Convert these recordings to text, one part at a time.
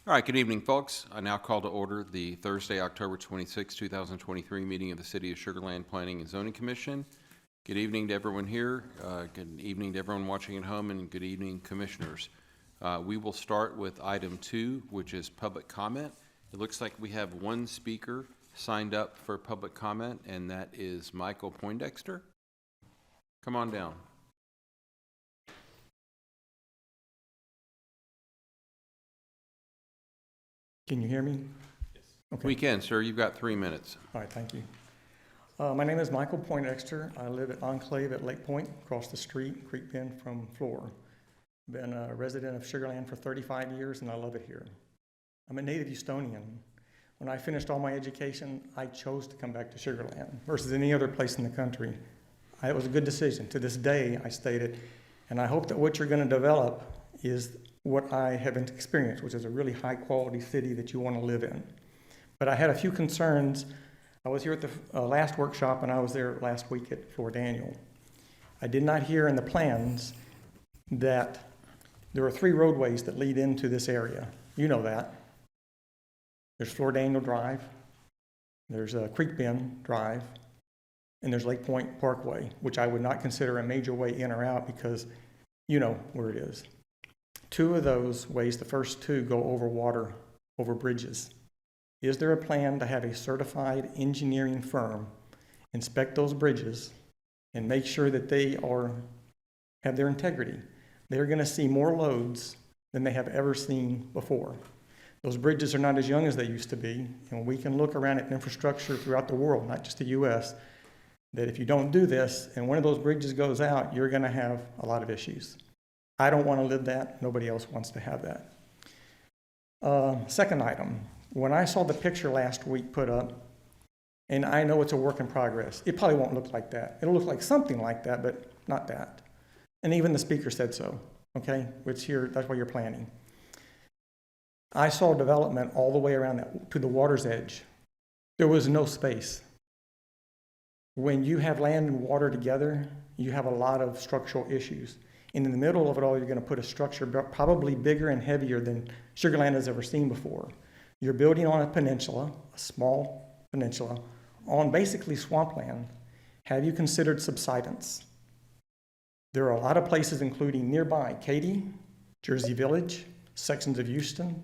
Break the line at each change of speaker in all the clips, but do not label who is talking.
All right, good evening, folks. I now call to order the Thursday, October 26, 2023 meeting of the City of Sugar Land Planning and Zoning Commission. Good evening to everyone here. Good evening to everyone watching at home, and good evening, commissioners. We will start with item 2, which is public comment. It looks like we have one speaker signed up for public comment, and that is Michael Poindexter. Come on down.
Can you hear me?
Yes.
Okay.
We can, sir. You've got 3 minutes.
All right, thank you. My name is Michael Poindexter. I live at Enclave at Lake Point, across the street, Creek Bend from Flora. Been a resident of Sugar Land for 35 years, and I love it here. I'm a native Houstonian. When I finished all my education, I chose to come back to Sugar Land versus any other place in the country. It was a good decision. To this day, I stated, and I hope that what you're going to develop is what I have experienced, which is a really high-quality city that you want to live in. But I had a few concerns. I was here at the last workshop, and I was there last week at Flora Daniel. I did not hear in the plans that there are 3 roadways that lead into this area. You know that. There's Flora Daniel Drive, there's Creek Bend Drive, and there's Lake Point Parkway, which I would not consider a major way in or out because you know where it is. 2 of those ways, the first 2, go over water, over bridges. Is there a plan to have a certified engineering firm inspect those bridges and make sure that they have their integrity? They're going to see more loads than they have ever seen before. Those bridges are not as young as they used to be, and we can look around at infrastructure throughout the world, not just the U.S., that if you don't do this and one of those bridges goes out, you're going to have a lot of issues. I don't want to live that. Nobody else wants to have that. Second item, when I saw the picture last week put up, and I know it's a work in progress, it probably won't look like that. It'll look like something like that, but not that. And even the speaker said so, okay? Which here, that's what you're planning. I saw development all the way around that to the water's edge. There was no space. When you have land and water together, you have a lot of structural issues. And in the middle of it all, you're going to put a structure probably bigger and heavier than Sugar Land has ever seen before. You're building on a peninsula, a small peninsula, on basically swampland. Have you considered subsidence? There are a lot of places, including nearby Katy, Jersey Village, sections of Houston,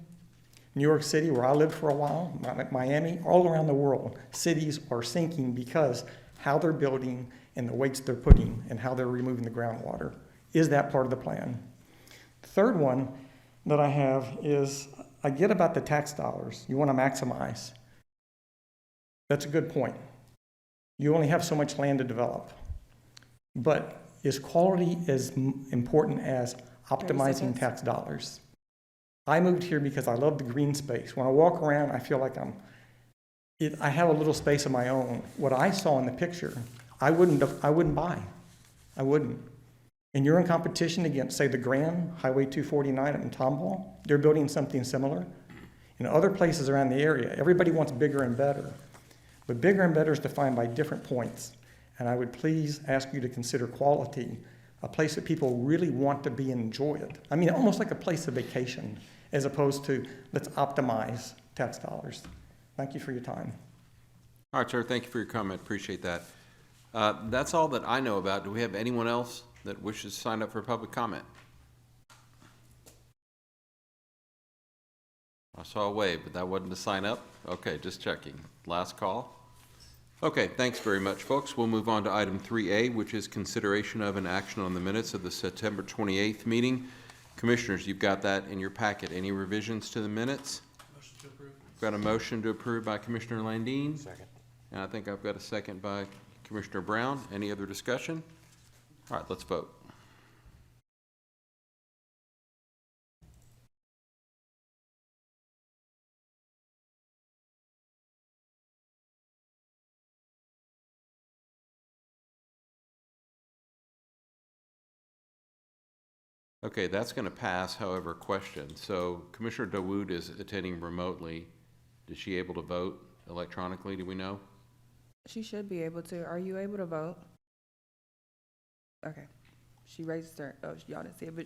New York City, where I lived for a while, Miami, all around the world. Cities are sinking because how they're building and the weights they're putting and how they're removing the groundwater. Is that part of the plan? The third one that I have is, I get about the tax dollars. You want to maximize. That's a good point. You only have so much land to develop. But is quality as important as optimizing tax dollars? I moved here because I love the green space. When I walk around, I feel like I have a little space of my own. What I saw in the picture, I wouldn't buy. I wouldn't. And you're in competition against, say, the Grand, Highway 249 in Tomball. They're building something similar. In other places around the area, everybody wants bigger and better. But bigger and better is defined by different points. And I would please ask you to consider quality, a place that people really want to be and enjoy it. I mean, almost like a place of vacation, as opposed to let's optimize tax dollars. Thank you for your time.
All right, sir. Thank you for your comment. Appreciate that. That's all that I know about. Do we have anyone else that wishes to sign up for public comment? I saw a wave, but that wasn't to sign up? Okay, just checking. Last call. Okay, thanks very much, folks. We'll move on to item 3A, which is consideration of an action on the minutes of the September 28th meeting. Commissioners, you've got that in your packet. Any revisions to the minutes?
Motion to approve.
Got a motion to approve by Commissioner Landine.
Second.
And I think I've got a second by Commissioner Brown. Any other discussion? All right, let's vote. Okay, that's going to pass. However, question. So Commissioner Dawood is attending remotely. Is she able to vote electronically? Do we know?
She should be able to. Are you able to vote? Okay. She raised her, oh, y'all didn't see it, but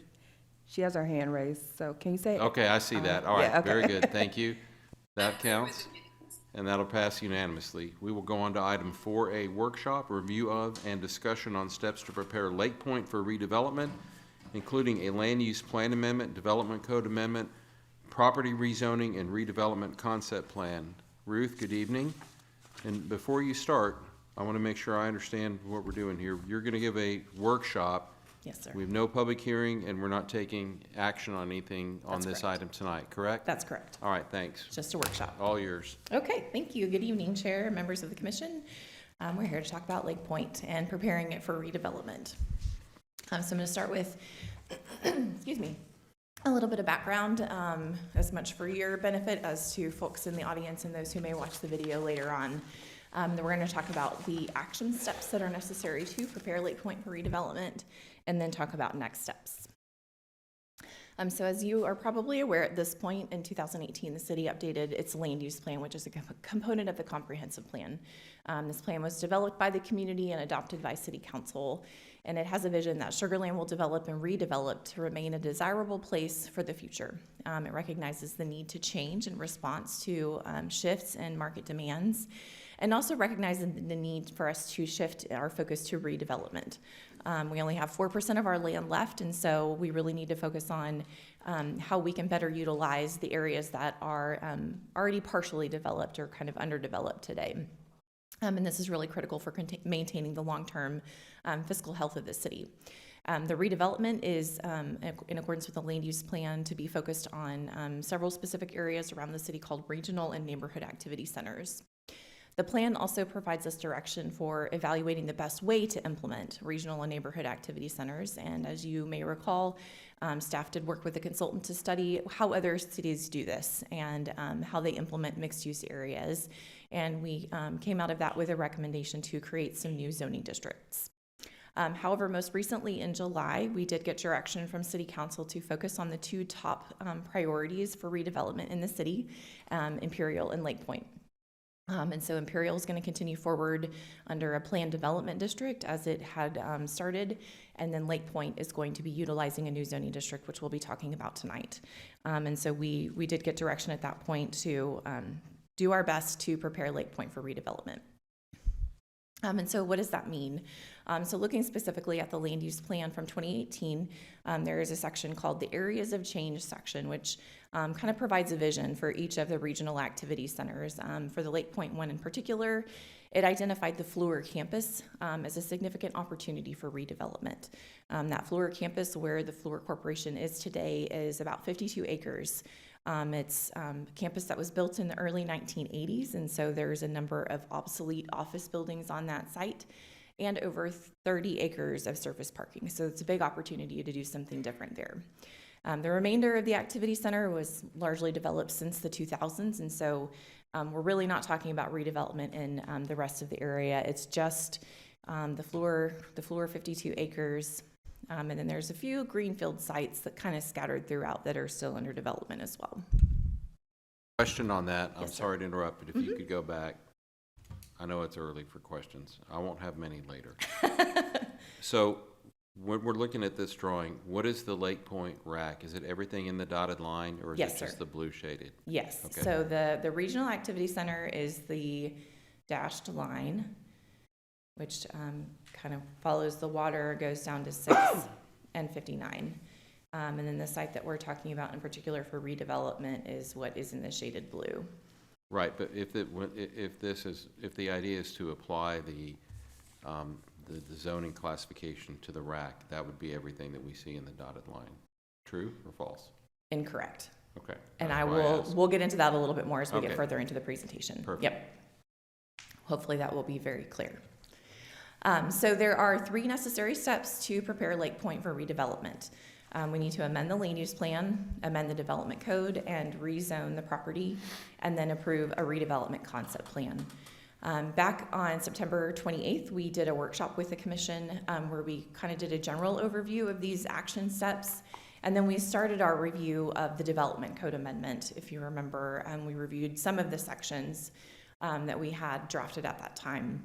She has her hand raised, so can you say?
Okay, I see that. All
yeah,
right,
okay.
very good. Thank you. That counts. And that'll pass unanimously. We will go on to item 4A, workshop, review of, and discussion on steps to prepare Lake Point for redevelopment, including a land use plan amendment, development code amendment, property rezoning, and redevelopment concept plan. Ruth, good evening. And before you start, I want to make sure I understand what we're doing here. You're going to give a workshop.
Yes, sir.
We have no public hearing, and we're not taking action on anything on
That's
this
correct.
item tonight, correct?
That's correct.
All right, thanks.
Just a workshop.
All yours.
Okay, thank you. Good evening, Chair, members of the commission. We're here to talk about Lake Point and preparing it for redevelopment. So I'm going to start with, excuse me, a little bit of background, as much for your benefit as to folks in the audience and those who may watch the video later on. Then we're going to talk about the action steps that are necessary to prepare Lake Point for redevelopment, and then talk about next steps. So as you are probably aware at this point, in 2018, the city updated its land use plan, which is a component of the comprehensive plan. This plan was developed by the community and adopted by city council, and it has a vision that Sugar Land will develop and redevelop to remain a desirable place for the future. It recognizes the need to change in response to shifts in market demands, and also recognizes the need for us to shift our focus to redevelopment. We only have 4% of our land left, and so we really need to focus on how we can better utilize the areas that are already partially developed or kind of underdeveloped today. And this is really critical for maintaining the long-term fiscal health of the city. The redevelopment is in accordance with the land use plan to be focused on several specific areas around the city called regional and neighborhood activity centers. The plan also provides us direction for evaluating the best way to implement regional and neighborhood activity centers. And as you may recall, staff did work with a consultant to study how other cities do this and how they implement mixed-use areas. And we came out of that with a recommendation to create some new zoning districts. However, most recently in July, we did get direction from City Council to focus on the two top priorities for redevelopment in the city, Imperial and Lake Point. And so Imperial is going to continue forward under a planned development district as it had started, and then Lake Point is going to be utilizing a new zoning district, which we'll be talking about tonight. And so we did get direction at that point to do our best to prepare Lake Point for redevelopment. And so what does that mean? So looking specifically at the land use plan from 2018, there is a section called the Areas of Change section, which kind of provides a vision for each of the regional activity centers. For the Lake Point one in particular, it identified the Fleur campus as a significant opportunity for redevelopment. That Fleur campus, where the Fleur Corporation is today, is about 52 acres. It's a campus that was built in the early 1980s, and so there's a number of obsolete office buildings on that site and over 30 acres of surface parking. So it's a big opportunity to do something different there. The remainder of the activity center was largely developed since the 2000s, and so we're really not talking about redevelopment in the rest of the area. It's just the Fleur 52 acres, and then there's a few greenfield sites that kind of scattered throughout that are still under development as well.
Question on that. I'm
Yes, sir.
sorry to interrupt, but if you could go back. I know it's early for questions. I won't have many later. So when we're looking at this drawing, what is the Lake Point rack? Is it everything in the dotted line, or is
Yes,
it just
sir.
the blue shaded?
Yes,
Okay.
so the regional activity center is the dashed line, which kind of follows the water, goes down to 6 and 59. And then the site that we're talking about in particular for redevelopment is what is in the shaded blue.
Right, but if the idea is to apply the zoning classification to the rack, that would be everything that we see in the dotted line. True or false?
Incorrect.
Okay.
And
that's why I asked.
we'll get into that a little bit more as we
Okay.
get further into the presentation.
Perfect.
Yep. Hopefully that will be very clear. So there are 3 necessary steps to prepare Lake Point for redevelopment. We need to amend the land use plan, amend the development code, and rezone the property, and then approve a redevelopment concept plan. Back on September 28th, we did a workshop with the commission where we kind of did a general overview of these action steps. And then we started our review of the development code amendment. If you remember, we reviewed some of the sections that we had drafted at that time.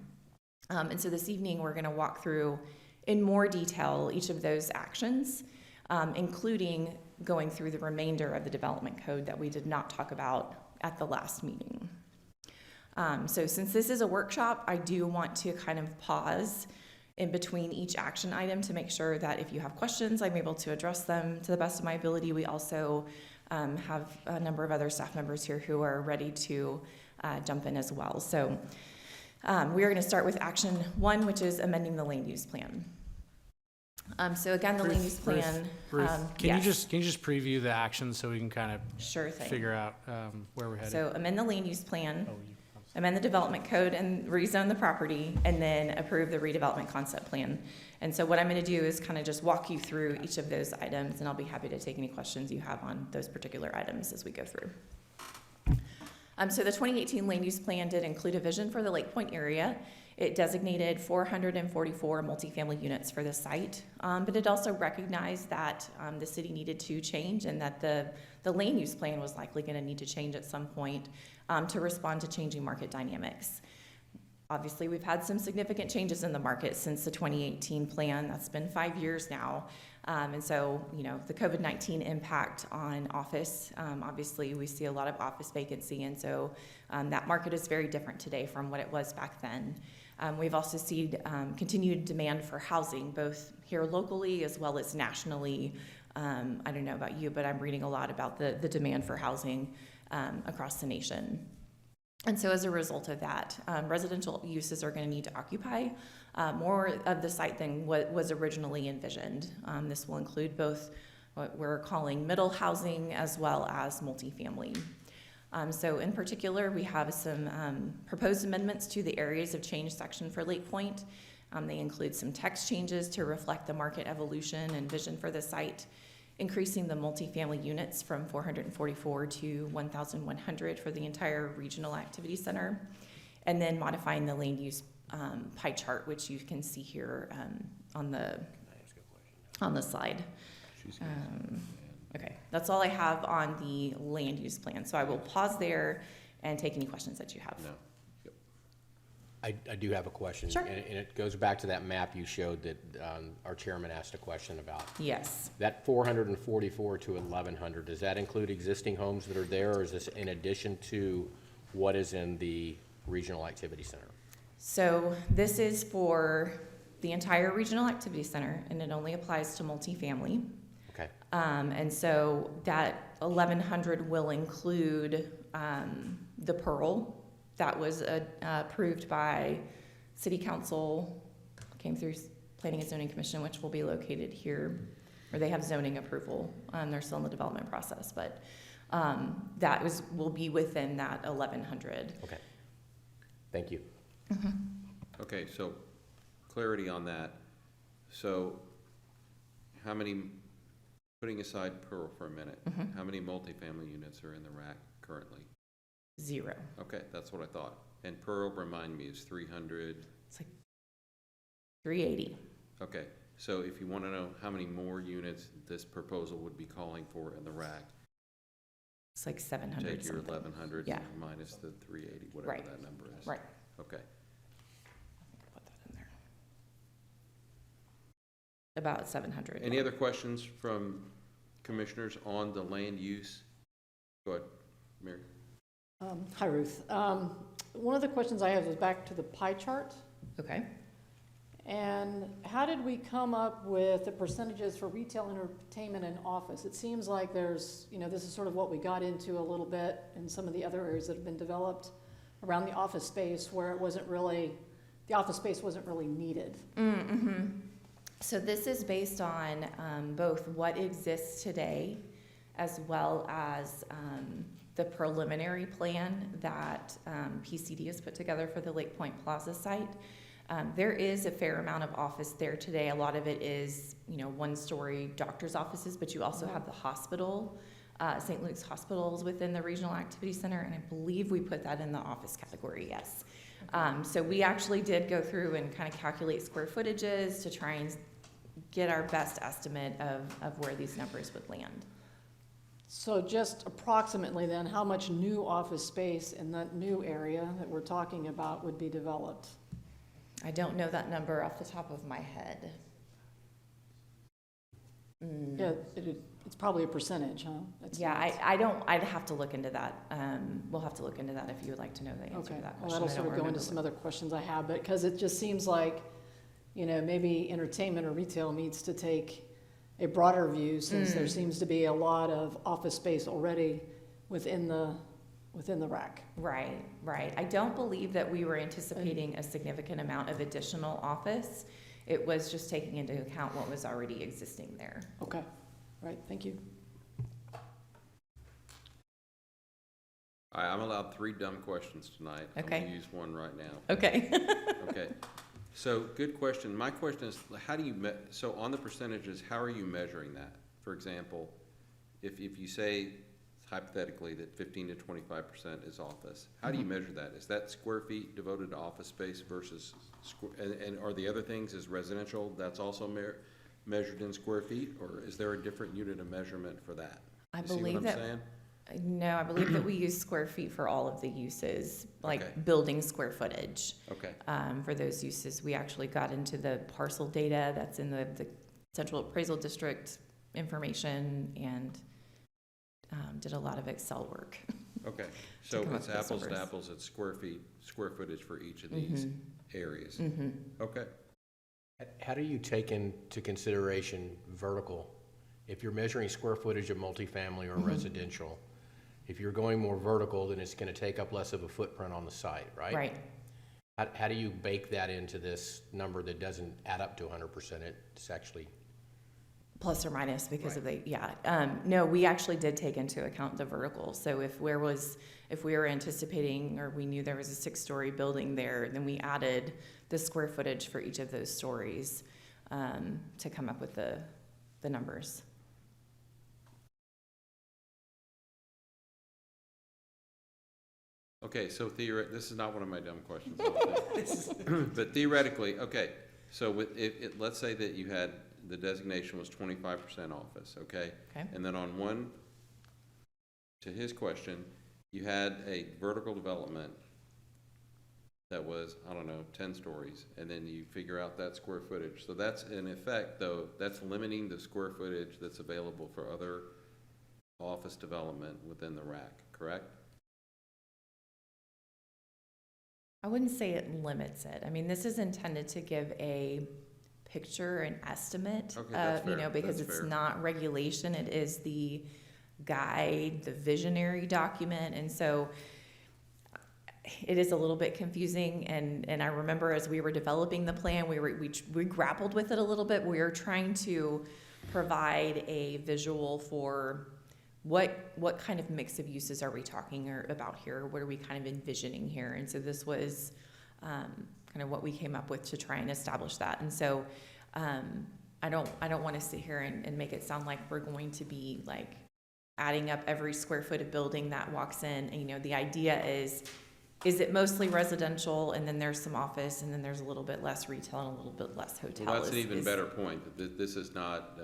And so this evening, we're going to walk through in more detail each of those actions. including going through the remainder of the development code that we did not talk about at the last meeting. So since this is a workshop, I do want to kind of pause in between each action item to make sure that if you have questions, I'm able to address them to the best of my ability. We also have a number of other staff members here who are ready to jump in as well. So we are going to start with action 1, which is amending the land use plan. So again, the land use plan.
Ruth, can
yes,
you just preview the actions so we can kind of
sure thing.
figure out where we're headed?
So amend the land use plan,
Oh,
amend the development code and rezone the property, and then approve the redevelopment concept plan. And so what I'm going to do is kind of just walk you through each of those items, and I'll be happy to take any questions you have on those particular items as we go through. So the 2018 land use plan did include a vision for the Lake Point area. It designated 444 multifamily units for the site, but it also recognized that the city needed to change and that the land use plan was likely going to need to change at some point to respond to changing market dynamics. Obviously, we've had some significant changes in the market since the 2018 plan. That's been 5 years now. And so, you know, the COVID-19 impact on office, obviously we see a lot of office vacancy. And so that market is very different today from what it was back then. We've also seen continued demand for housing, both here locally as well as nationally. I don't know about you, but I'm reading a lot about the demand for housing across the nation. And so as a result of that, residential uses are going to need to occupy more of the site than what was originally envisioned. This will include both what we're calling middle housing as well as multifamily. So in particular, we have some proposed amendments to the areas of change section for Lake Point. They include some text changes to reflect the market evolution and vision for the site, increasing the multifamily units from 444 to 1,100 for the entire regional activity center, and then modifying the land use pie chart, which you can see here on the slide. Okay, that's all I have on the land use plan. So I will pause there and take any questions that you have.
No.
I do have a question.
Sure.
And it goes back to that map you showed that our chairman asked a question about.
Yes.
That 444 to 1,100, does that include existing homes that are there, or is this in addition to what is in the regional activity center?
So this is for the entire regional activity center, and it only applies to multifamily.
Okay.
And so that 1,100 will include the Pearl that was approved by City Council, came through Planning and Zoning Commission, which will be located here, or they have zoning approval. They're still in the development process, but that will be within that 1,100.
Okay. Thank you.
Okay, so clarity on that. So how many, putting aside Pearl for a minute, how many multifamily units are in the rack currently?
0.
Okay, that's what I thought. And Pearl, remind me, is 300?
It's like 380.
Okay, so if you want to know how many more units this proposal would be calling for in the rack,
It's like 700
take your
something.
1,100
Yeah.
minus the 380, whatever
Right.
that number is.
Right.
Okay.
Put that in there. About 700.
Any other questions from commissioners on the land use? Go ahead, Mary.
Hi, Ruth. One of the questions I have is back to the pie chart.
Okay.
And how did we come up with the percentages for retail, entertainment, and office? It seems like there's, this is sort of what we got into a little bit in some of the other areas that have been developed around the office space where the office space wasn't really needed.
So this is based on both what exists today as well as the preliminary plan that PCD has put together for the Lake Point Plaza site. There is a fair amount of office there today. A lot of it is, one-story doctor's offices, but you also have the hospital, St. Luke's Hospital is within the Regional Activity Center, and I believe we put that in the office category, yes. So we actually did go through and kind of calculate square footages to try and get our best estimate of where these numbers would land.
So just approximately then, how much new office space in that new area that we're talking about would be developed?
I don't know that number off the top of my head.
Yeah, it's probably a percentage, huh? That's-
Yeah, I don't, I'd have to look into that. We'll have to look into that if you would like to know the answer
Okay,
to that
well,
question.
that'll
I
sort
don't
of go into
remember
some
what-
other questions I have, but, because it just seems like, maybe entertainment or retail needs to take a broader view, since there seems to be a lot of office space already within the rack.
Right, right. I don't believe that we were anticipating a significant amount of additional office. It was just taking into account what was already existing there.
Okay, right, thank you.
All right, I'm allowed 3 dumb questions tonight. I'm
Okay.
gonna use one right now.
Okay.
Okay, so good question. My question is, how do you so on the percentages, how are you measuring that? For example, if you say hypothetically that 15 to 25% is office, how do you measure that? Is that square feet devoted to office space versus, and are the other things is residential, that's also measured in square feet? Or is there a different unit of measurement for that?
I
You see what
believe
I'm
that,
saying?
no, I believe that we use square feet for all of the uses, like
Okay.
building square footage.
Okay,
For those uses, we actually got into the parcel data that's in the Central Appraisal District information and did a lot of Excel work.
okay. So
come up
it's
with those
apples to
numbers.
apples, it's square footage for each of these areas. Okay.
How do you take into consideration vertical? If you're measuring square footage of multifamily or residential, if you're going more vertical, then it's gonna take up less of a footprint on the site, right?
Right.
How do you bake that into this number that doesn't add up to 100%? It's actually,
Plus or minus because of no, we actually did take into account the vertical. So if we were anticipating, or we knew there was a 6-story building there, then we added the square footage for each of those stories to come up with the numbers.
Okay, so this is not one of my dumb questions, I don't think. But theoretically, okay, so let's say that you had, the designation was 25% office, okay?
Okay.
And then on one, to his question, you had a vertical development that was, I don't know, 10 stories, and then you figure out that square footage. So that's, in effect, though, that's limiting the square footage that's available for other office development within the rack, correct?
I wouldn't say it limits it. I mean, this is intended to give a picture, an estimate,
Okay, that's fair.
because
That's
it's
fair.
not regulation. It is the guide, the visionary document. And so it is a little bit confusing. And I remember as we were developing the plan, we grappled with it a little bit. We were trying to provide a visual for what kind of mix of uses are we talking about here? What are we kind of envisioning here? And so this was kind of what we came up with to try and establish that. And so I don't want to sit here and make it sound like we're going to be like adding up every square foot of building that walks in. And, the idea is it mostly residential, and then there's some office, and then there's a little bit less retail and a little bit less hotel?
Well, that's an even better point, that this is not,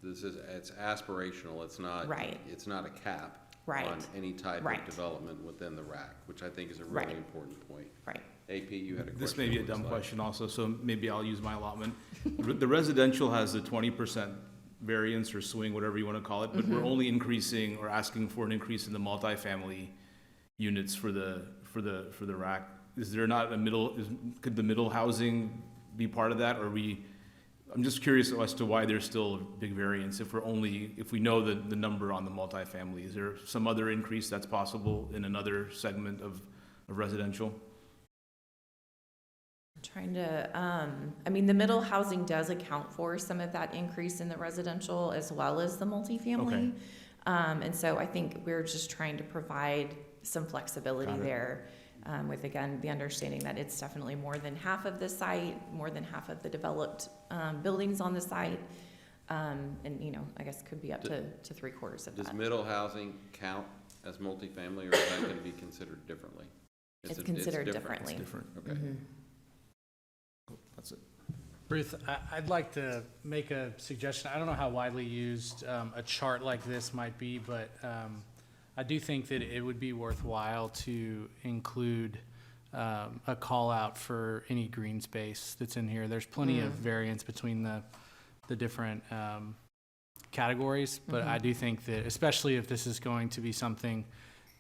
it's aspirational, it's not.
Right.
It's not a cap.
Right.
On any type
Right.
of development within the rack, which I think is a really
Right.
important point.
Right.
AP, you had a question.
This may be a
on the
dumb
slide.
question also, so maybe I'll use my allotment. The residential has a 20% variance or swing, whatever you want to call it, but we're only increasing or asking for an increase in the multifamily units for the rack. Is there not could the middle housing be part of that, or I'm just curious as to why there's still a big variance if we know the number on the multifamily. Is there some other increase that's possible in another segment of residential?
Trying to, the middle housing does account for some of that increase in the residential as well as the multifamily.
Okay.
And so I think we're just trying to provide some flexibility
Got it.
there, with, again, the understanding that it's definitely more than half of the site, more than half of the developed buildings on the site. And, I guess could be up to 3/4 of
Does
that.
middle housing count as multifamily, or is that going to be considered differently?
It's considered differently.
It's different.
Okay.
Mhm.
That's it.
Ruth, I'd like to make a suggestion. I don't know how widely used a chart like this might be, but I do think that it would be worthwhile to include a call out for any green space that's in here. There's plenty of variance between the different categories, but I do think that, especially if this is going to be something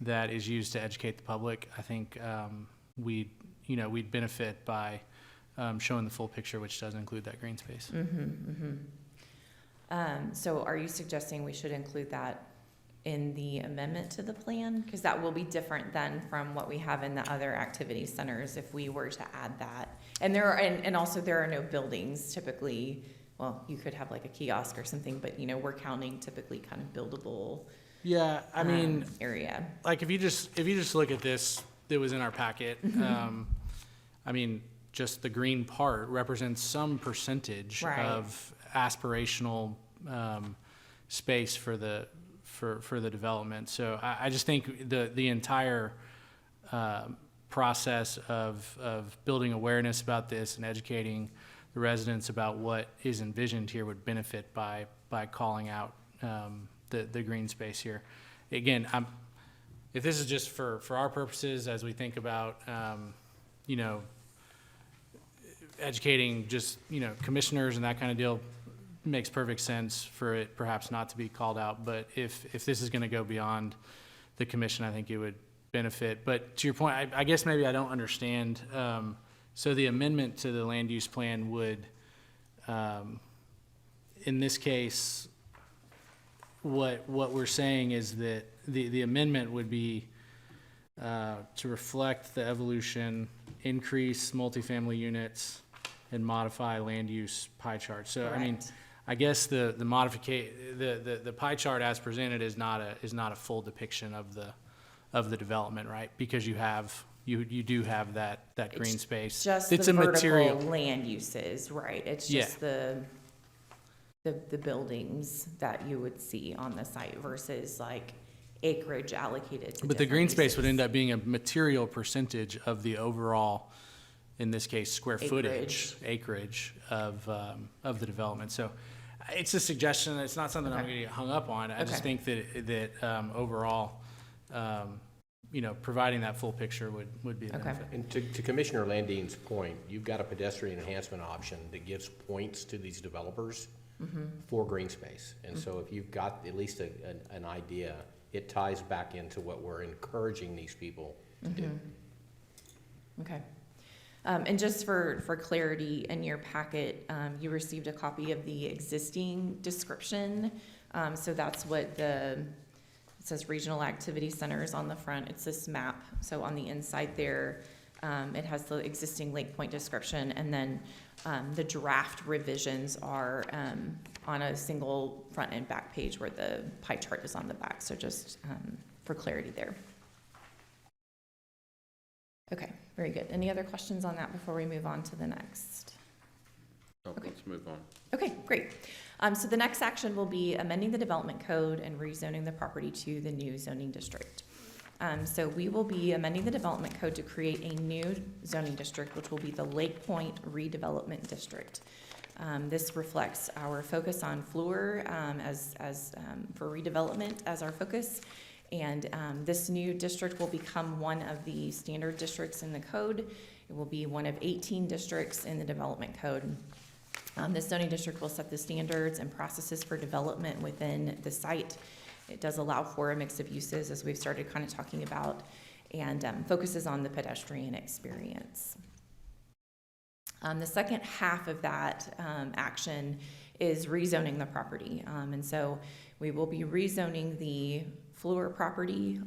that is used to educate the public, I think we'd benefit by showing the full picture, which does include that green space.
So are you suggesting we should include that in the amendment to the plan? Because that will be different than from what we have in the other activity centers if we were to add that. And and also there are no buildings typically. Well, you could have like a kiosk or something, but we're counting typically kind of buildable
Yeah, I mean,
area.
like if you just look at this that was in our packet, I mean, just the green part represents some percentage
Right.
of aspirational space for the development. So I just think the entire process of building awareness about this and educating the residents about what is envisioned here would benefit by calling out the green space here. Again, if this is just for our purposes as we think about educating just commissioners and that kind of deal, makes perfect sense for it perhaps not to be called out. But if this is going to go beyond the commission, I think it would benefit. But to your point, I guess maybe I don't understand. So the amendment to the land use plan would, in this case, what we're saying is that the amendment would be to reflect the evolution, increase multifamily units, and modify land use pie chart. So I mean,
Correct.
I guess the pie chart as presented is not a full depiction of the development, right? Because you do have that green space.
Just
It's
the
a material.
vertical land uses, right? It's just the buildings that you would see on the site versus like acreage allocated to
But the green
different
space would
uses.
end up being a material percentage of the overall, in this case, square footage, acreage of the development. So it's a suggestion. It's not something I'm
Okay.
going to get hung up on. I just
Okay.
think that overall, providing that full picture would be a
Okay.
benefit.
And to Commissioner Landin's point, you've got a pedestrian enhancement option that gives points to these developers for green space. And so if you've got at least an idea, it ties back into what we're encouraging these people to do.
Okay. And just for clarity, in your packet, you received a copy of the existing description. So that's what it says regional activity centers on the front. It's this map. So on the inside there, it has the existing Lake Point description, and then the draft revisions are on a single front and back page where the pie chart is on the back. So just for clarity there. Okay, very good. Any other questions on that before we move on to the next?
Oh,
Okay.
let's move on.
Okay, great. So the next action will be amending the development code and rezoning the property to the new zoning district. So we will be amending the development code to create a new zoning district, which will be the Lake Point Redevelopment District. This reflects our focus on Fluor as for redevelopment as our focus. And this new district will become one of the standard districts in the code. It will be one of 18 districts in the development code. This zoning district will set the standards and processes for development within the site. It does allow for a mix of uses, as we've started kind of talking about, and focuses on the pedestrian experience. The second half of that action is rezoning the property. And so we will be rezoning the Fluor property,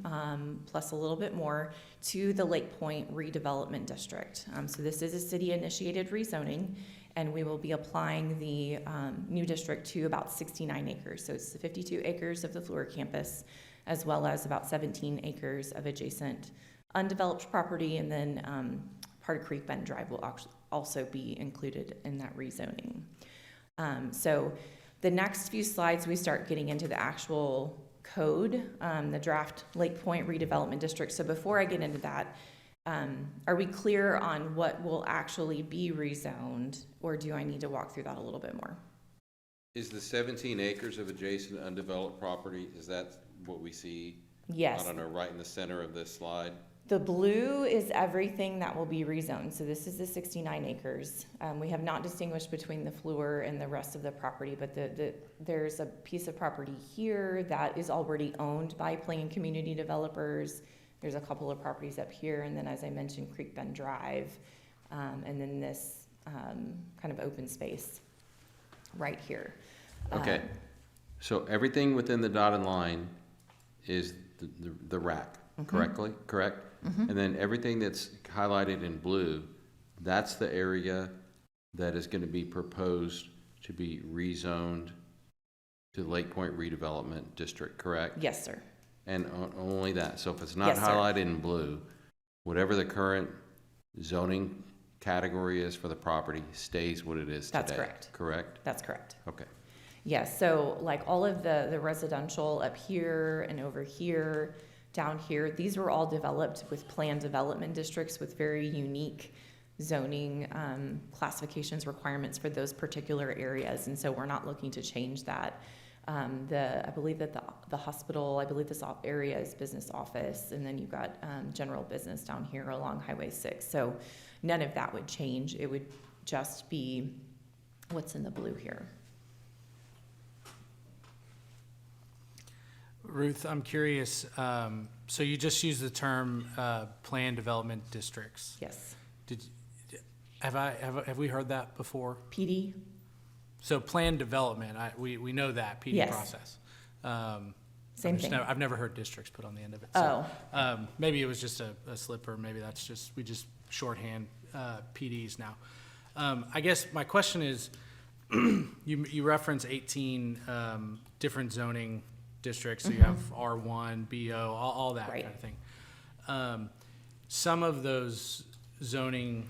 plus a little bit more, to the Lake Point Redevelopment District. So this is a city-initiated rezoning, and we will be applying the new district to about 69 acres. So it's the 52 acres of the Fluor campus, as well as about 17 acres of adjacent undeveloped property, and then part of Creek Bend Drive will also be included in that rezoning. So the next few slides, we start getting into the actual code, the draft Lake Point Redevelopment District. So before I get into that, are we clear on what will actually be rezoned, or do I need to walk through that a little bit more?
Is the 17 acres of adjacent undeveloped property, is that what we see?
Yes.
I don't know, right in the center of this slide?
The blue is everything that will be rezoned, so this is the 69 acres. We have not distinguished between the Fluor and the rest of the property, but there's a piece of property here that is already owned by Plain Community Developers. There's a couple of properties up here, and then as I mentioned, Creek Bend Drive, and then this kind of open space right here.
Okay, so everything within the dotted line is the rack, correct? And then everything that's highlighted in blue, that's the area that is gonna be proposed to be rezoned to Lake Point Redevelopment District, correct?
Yes, sir.
And only that, so if it's not
Yes, sir.
highlighted in blue, whatever the current zoning category is for the property stays what it is today.
That's correct.
Correct?
That's correct.
Okay.
Yes, so like all of the residential up here and over here, down here, these were all developed with planned development districts with very unique zoning classifications, requirements for those particular areas, and so we're not looking to change that. I believe that the hospital, I believe this area is business office, and then you've got general business down here along Highway 6. So none of that would change. It would just be what's in the blue here.
Ruth, I'm curious, so you just used the term planned development districts.
Yes.
Have we heard that before?
PD?
So planned development, we know that PD
Yes.
process.
Same thing.
I've never heard districts put on the end of it. So,
Oh,
maybe it was just a slip, or maybe we just shorthand PDs now. I guess my question is, you reference 18 different zoning districts, so you have R1, BO, all that
Right.
kind of thing. Some of those zoning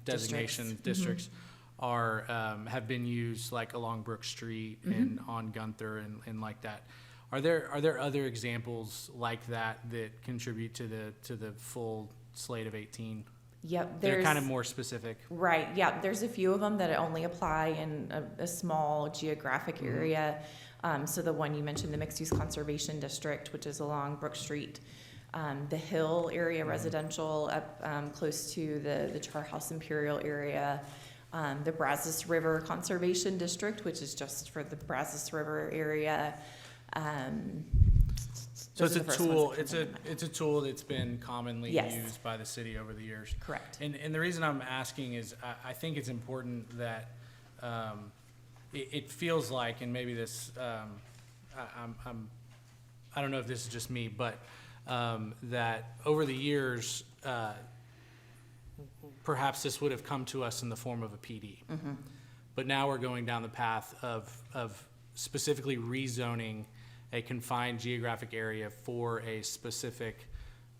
designation districts are have been used like along Brook Street and on Gunther and like that. Are there other examples like that that contribute to the full slate of 18?
yep.
They're kind of more specific.
Right, yeah, there's a few of them that only apply in a small geographic area. So the one you mentioned, the mixed-use conservation district, which is along Brook Street, the Hill area residential up close to the Charhouse Imperial area, the Brazos River Conservation District, which is just for the Brazos River area.
So
Those
it's
are
a
the first ones
tool.
that come to mind.
It's a tool that's been commonly
Yes.
used by the city over the years.
Correct.
And the reason I'm asking is I think it's important that it feels like, and maybe this I don't know if this is just me, but that over the years perhaps this would have come to us in the form of a PD. But now we're going down the path of specifically rezoning a confined geographic area for a specific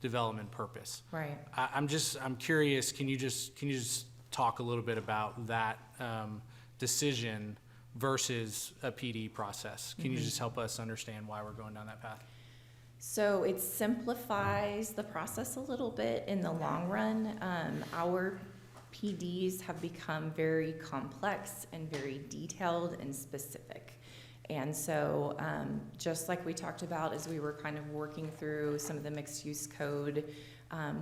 development purpose.
Right.
I'm curious, can you just talk a little bit about that decision versus a PD process? Can you just help us understand why we're going down that path?
So it simplifies the process a little bit in the long run. Our PDs have become very complex and very detailed and specific. And so just like we talked about as we were kind of working through some of the mixed use code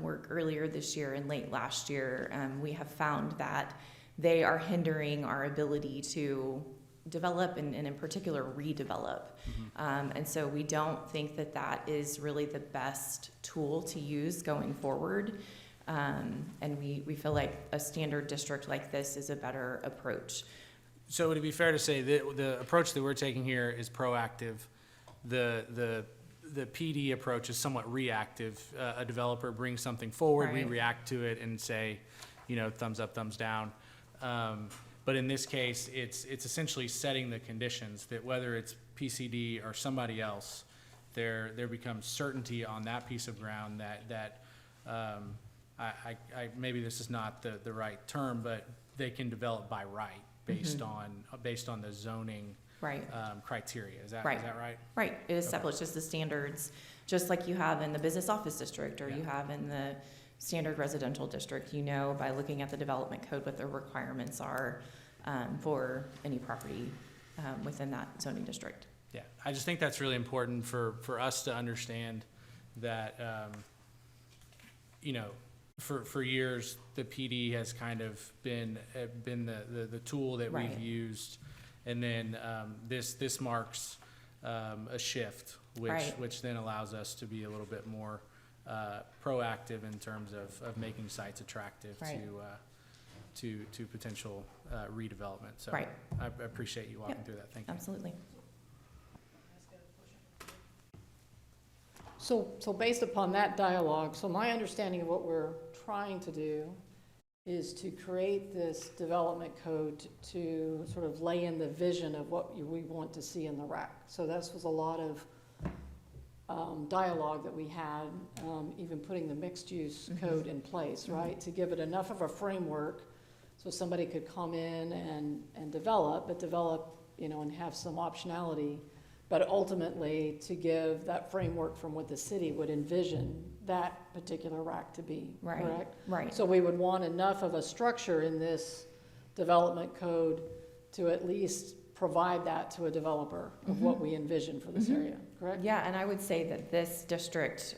work earlier this year and late last year, we have found that they are hindering our ability to develop and in particular redevelop. And so we don't think that that is really the best tool to use going forward. And we feel like a standard district like this is a better approach.
So would it be fair to say that the approach that we're taking here is proactive? The PD approach is somewhat reactive. A developer brings something forward, we
Right.
react to it and say, thumbs up, thumbs down. But in this case, it's essentially setting the conditions that whether it's PCD or somebody else, there becomes certainty on that piece of ground that maybe this is not the right term, but they can develop by right based on the zoning
Right.
criteria. Is that
Right.
right?
Right, it establishes the standards, just like you have in the business office district, or you have in the standard residential district, by looking at the development code, what the requirements are for any property within that zoning district.
Yeah, I just think that's really important for us to understand that, you know, for years, the PD has kind of been the tool that we've
Right.
used. And then, this marks, a shift,
Right.
which then allows us to be a little bit more, proactive in terms of making sites attractive
Right.
to potential, redevelopment. So
Right.
I appreciate you walking
Yep.
through that. Thank you.
Absolutely.
So based upon that dialogue, so my understanding of what we're trying to do is to create this development code to sort of lay in the vision of what we want to see in the RAC. So this was a lot of dialogue that we had, even putting the mixed-use code in place, right? To give it enough of a framework so somebody could come in and develop, you know, and have some optionality, but ultimately to give that framework from what the city would envision that particular RAC to be,
Right.
correct?
Right.
So we would want enough of a structure in this development code to at least provide that to a developer of what we envision for this area, correct?
Yeah, and I would say that this district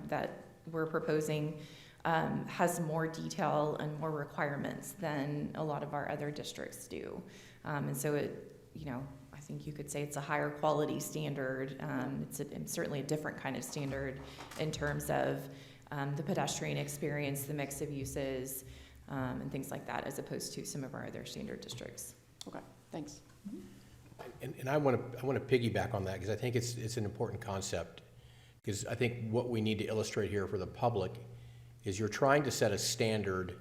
that we're proposing has more detail and more requirements than a lot of our other districts do. And so it, you know, I think you could say it's a higher quality standard. It's certainly a different kind of standard in terms of the pedestrian experience, the mix of uses, and things like that, as opposed to some of our other standard districts.
Okay, thanks.
And I want to piggyback on that because I think it's an important concept. Because I think what we need to illustrate here for the public is you're trying to set a standard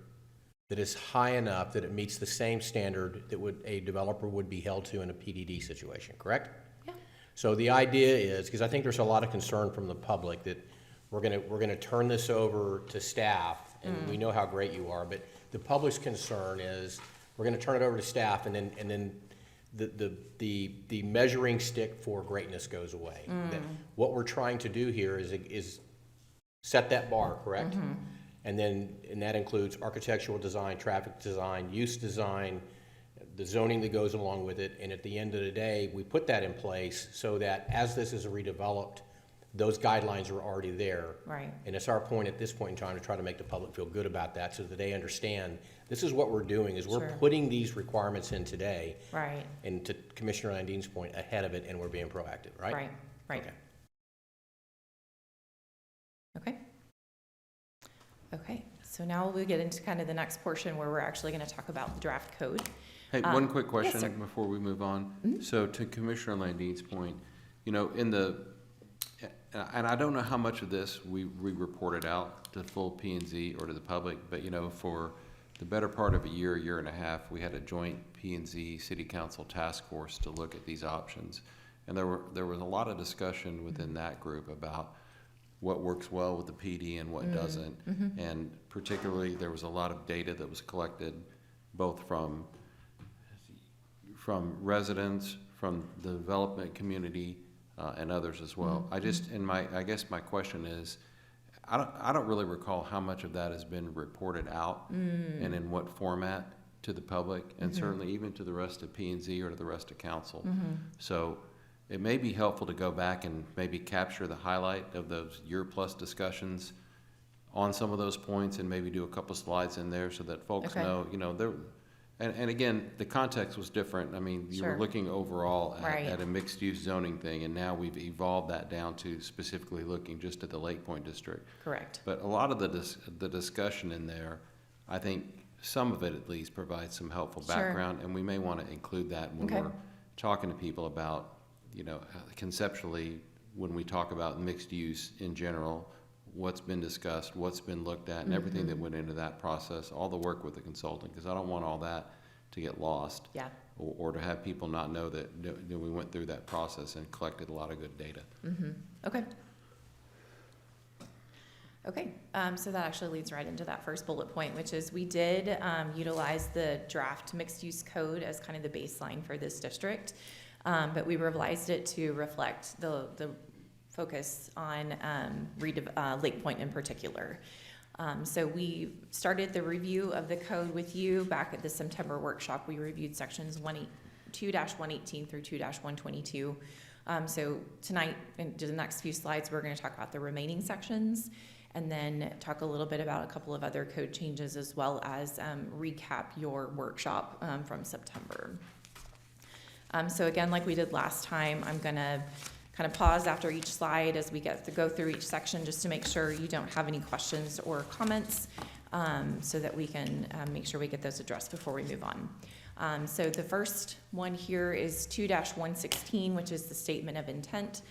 that is high enough that it meets the same standard that a developer would be held to in a PDD situation, correct?
Yeah.
So the idea is, because I think there's a lot of concern from the public that we're gonna turn this over to staff, and we know how great you are, but the public's concern is we're gonna turn it over to staff, and then the measuring stick for greatness goes away. That what we're trying to do here is set that bar, correct? And that includes architectural design, traffic design, use design, the zoning that goes along with it. And at the end of the day, we put that in place so that as this is redeveloped, those guidelines are already there.
Right.
And it's our point at this point in time to try to make the public feel good about that so that they understand this is what we're doing, is we're
Sure.
putting these requirements in today.
Right.
And to Commissioner Landine's point, ahead of it, and we're being proactive, right?
Right. Right.
Okay.
Okay. Okay, so now we get into kind of the next portion where we're actually going to talk about the draft code.
Hey, one quick
yes,
question
sir.
before we move on.
Mhm.
So to Commissioner Landine's point, you know, and I don't know how much of this we reported out to full P and Z or to the public, but you know, for the better part of a year and a half, we had a joint P and Z City Council task force to look at these options. And there was a lot of discussion within that group about what works well with the PD and what doesn't. And particularly, there was a lot of data that was collected, both from residents, from the development community, and others as well. I guess my question is, I don't really recall how much of that has been reported out and in what format to the public, and certainly even to the rest of P and Z or to the rest of council. So it may be helpful to go back and maybe capture the highlight of those year-plus discussions on some of those points and maybe do a couple slides in there so that folks
Okay.
know, you know, and again, the context was different. I mean, you were
Sure.
looking overall
Right.
at a mixed-use zoning thing, and now we've evolved that down to specifically looking just at the Lake Point District.
Correct.
But a lot of the discussion in there, I think some of it at least provides some helpful
Sure.
background, and we may want to include that when
Okay.
we're talking to people about, you know, conceptually, when we talk about mixed use in general, what's been discussed, what's been looked at, and everything that went into that process, all the work with the consultant, because I don't want all that to get lost.
Yeah.
Or to have people not know that we went through that process and collected a lot of good data.
Okay. Okay, so that actually leads right into that first bullet point, which is we did utilize the draft mixed-use code as kind of the baseline for this district, but we revised it to reflect the focus on Lake Point in particular. So we started the review of the code with you back at the September workshop. We reviewed sections 2-118 through 2-122. So tonight, in the next few slides, we're going to talk about the remaining sections and then talk a little bit about a couple of other code changes as well as recap your workshop from September. So again, like we did last time, I'm going to kind of pause after each slide as we get to go through each section just to make sure you don't have any questions or comments so that we can make sure we get those addressed before we move on. So the first one here is 2-116, which is the statement of intent.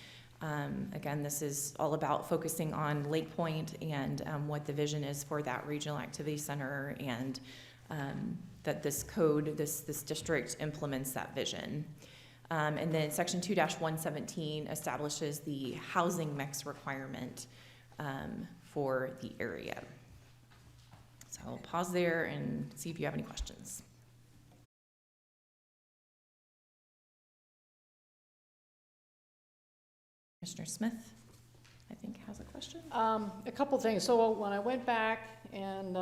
Again, this is all about focusing on Lake Point and what the vision is for that regional activity center and that this code, this district implements that vision. And then section 2-117 establishes the housing mix requirement for the area. So I'll pause there and see if you have any questions. Commissioner Smith, I think, has a question.
A couple things. So when I went back and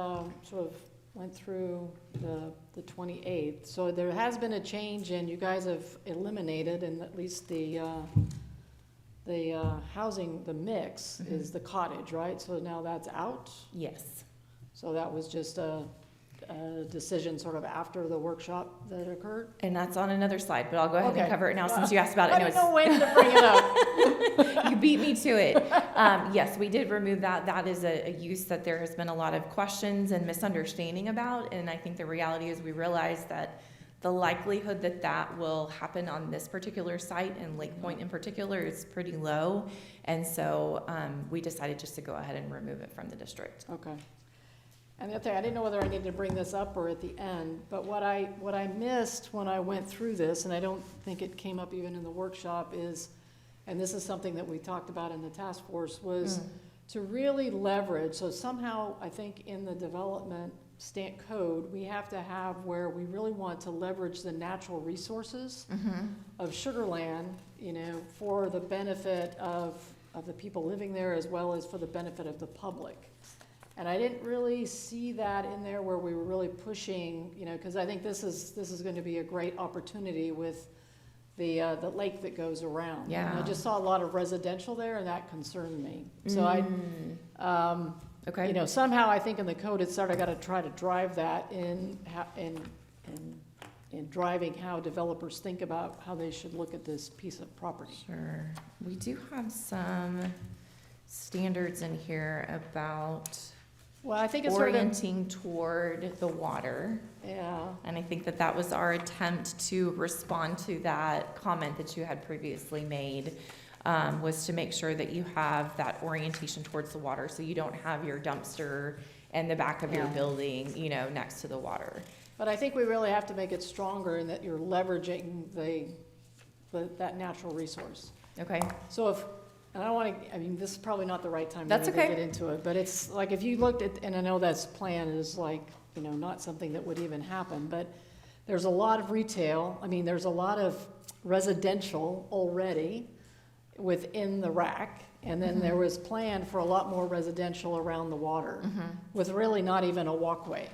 sort of went through the 28th, so there has been a change, and you guys have eliminated, and at least the housing, the mix is the cottage, right? So now that's out.
Yes.
So that was just a decision sort of after the workshop that occurred.
And that's on another slide, but I'll go ahead and
Okay.
cover it now since you asked about it.
I
No,
didn't know when to bring it up.
you beat me to it. Yes, we did remove that. That is a use that there has been a lot of questions and misunderstanding about. And I think the reality is we realize that the likelihood that that will happen on this particular site and Lake Point in particular is pretty low. And so we decided just to go ahead and remove it from the district.
Okay. And the other thing, I didn't know whether I needed to bring this up or at the end, but what I missed when I went through this, and I don't think it came up even in the workshop, is, and this is something that we talked about in the task force, was to really leverage. So somehow, I think in the development code, we have to have where we really want to leverage the natural resources of Sugar Land, you know, for the benefit of the people living there as well as for the benefit of the public. And I didn't really see that in there where we were really pushing, you know, because I think this is going to be a great opportunity with the lake that goes around.
Yeah.
And I just saw a lot of residential there, and that concerned me. So
Okay.
you know, somehow I think in the code it sort of got to try to drive that in driving how developers think about how they should look at this piece of property.
Sure. We do have some standards in here about
Well, I think it's sort of,
orienting toward the water.
yeah.
And I think that that was our attempt to respond to that comment that you had previously made, was to make sure that you have that orientation towards the water, so you don't have your dumpster in the back of your
Yeah.
building, you know, next to the water.
But I think we really have to make it stronger in that you're leveraging that natural resource.
Okay?
So if, and I don't want to, I mean, this is probably not the right time
That's
to
okay.
get into it, but it's like if you looked at, and I know that's plan is like, you know, not something that would even happen, but there's a lot of retail, I mean, there's a lot of residential already within the rack, and then there was planned for a lot more residential around the water, with really not even a walkway.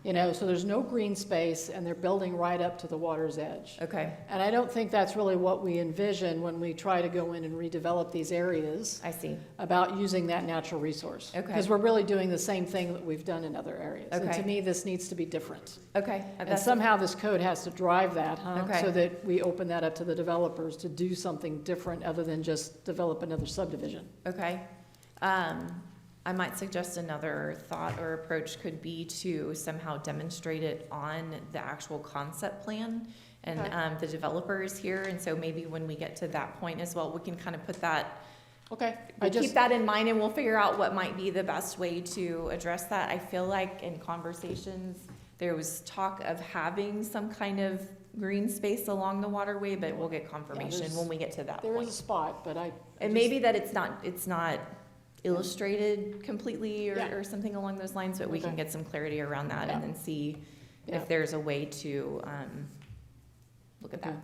You know, so there's no green space, and they're building right up to the water's edge.
Okay,
And I don't think that's really what we envision when we try to go in and redevelop these areas
I see.
about using that natural resource.
Okay.
Because we're really doing the same thing that we've done in other areas. And
Okay.
to me, this needs to be different.
Okay.
And somehow this code has to drive that, huh?
Okay.
So that we open that up to the developers to do something different other than just develop another subdivision.
Okay. I might suggest another thought or approach could be to somehow demonstrate it on the actual concept plan. And
Okay.
the developer is here, and so maybe when we get to that point as well, we can kind of put that,
Okay?
we'll keep that in mind, and we'll figure out what might be the best way to address that. I feel like in conversations, there was talk of having some kind of green space along the waterway, but we'll get confirmation
there's-
when we get to that
There is a
point.
spot, but I.
And maybe that it's not illustrated completely
Yeah.
or something along those lines, but we can
Okay.
get some clarity around that
Yeah.
and then see
Yeah.
if there's a way to look at that.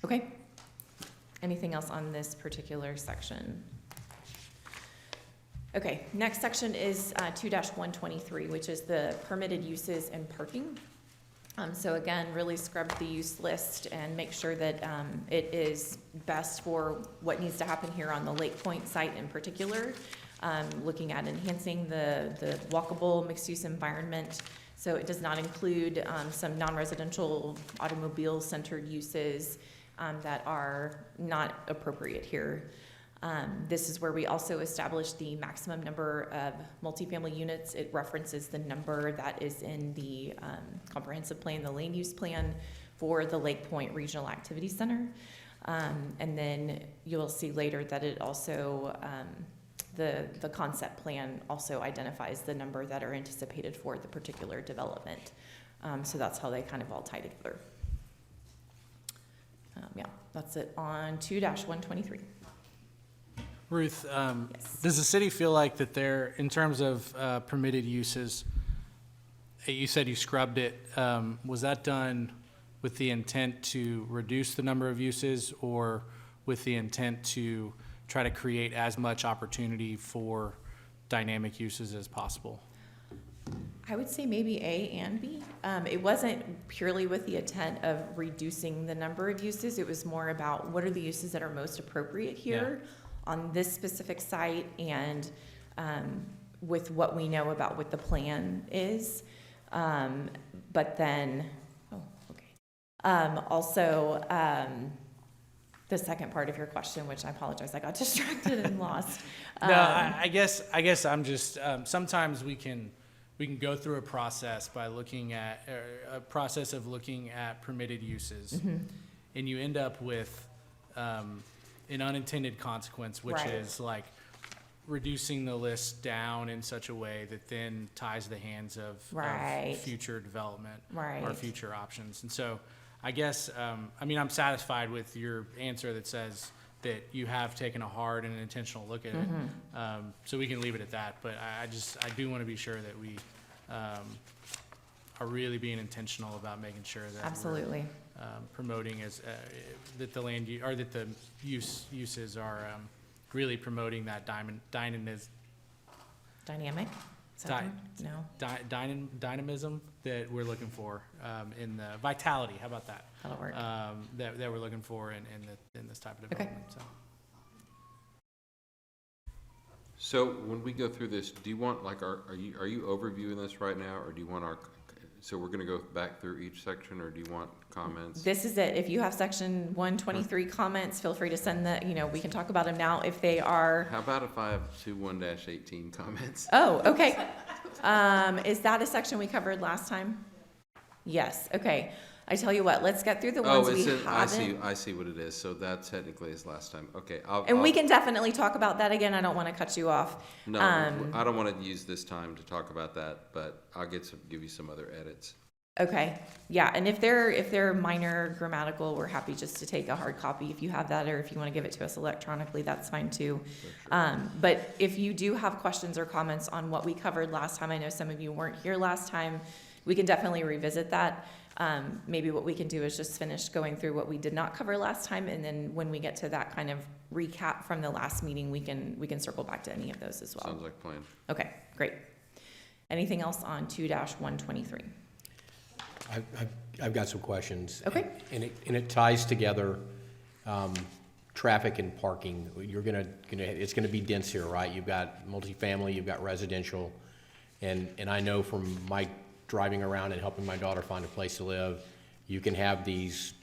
Okay? Anything else on this particular section? Okay, next section is 2-123, which is the permitted uses and parking. So again, really scrub the use list and make sure that it is best for what needs to happen here on the Lake Point site in particular. Looking at enhancing the walkable mixed-use environment. So it does not include some non-residential automobile-centered uses that are not appropriate here. This is where we also established the maximum number of multifamily units. It references the number that is in the comprehensive plan, the land use plan for the Lake Point Regional Activity Center. And then you'll see later that it also, the concept plan also identifies the number that are anticipated for the particular development. So that's how they kind of all tie together. Yeah, that's it on 2-123.
Ruth,
Yes.
does the city feel like that they're, in terms of permitted uses, you said you scrubbed it, was that done with the intent to reduce the number of uses or with the intent to try to create as much opportunity for dynamic uses as possible?
I would say maybe A and B. It wasn't purely with the intent of reducing the number of uses. It was more about what are the uses that are most appropriate here on this specific site and with what we know about what the plan is. But then, also, the second part of your question, which I apologize, I got distracted and lost.
No, I guess I'm just, sometimes we can go through a process by looking at, a process of looking at permitted uses. And you end up with an unintended consequence, which
Right.
is like reducing the list down in such a way that then ties the hands of
Right.
future development or
Right.
future options. And so I guess, I mean, I'm satisfied with your answer that says that you have taken a hard and intentional look at it. So we can leave it at that, but I do want to be sure that we are really being intentional about making sure that we're
Absolutely.
promoting as, that the land, or that the uses are really promoting that dynamism
Dynamic? Is that
Di-
the word? No,
dynamism that we're looking for in the vitality. How about that?
that'll work.
That we're looking for in this type of
Okay.
development. So
So when we go through this, do you want, like, are you overviewing this right now, or do you want so we're gonna go back through each section, or do you want comments?
This is it. If you have section 123 comments, feel free to send we can talk about them now if they are,
How about if I have 21-18 comments?
oh, okay. Is that a section we covered last time? Yes, okay. I tell you what, let's get through the ones
Oh,
we
it's in,
haven't.
I see what it is, so that technically is last time, okay.
And we can definitely talk about that again. I don't want to cut you off.
No, I don't wanna use this time to talk about that, but I'll give you some other edits.
Okay, yeah, and if they're minor grammatical, we're happy just to take a hard copy if you have that, or if you want to give it to us electronically, that's fine too. But if you do have questions or comments on what we covered last time, I know some of you weren't here last time, we can definitely revisit that. Maybe what we can do is just finish going through what we did not cover last time, and then when we get to that kind of recap from the last meeting, we can circle back to any of those as well.
Sounds like a plan.
Okay, great. Anything else on 2-123?
I've got some questions.
Okay.
And it ties together, traffic and parking. It's gonna be dense here, right? You've got multifamily, you've got residential. And I know from my driving around and helping my daughter find a place to live, you can have these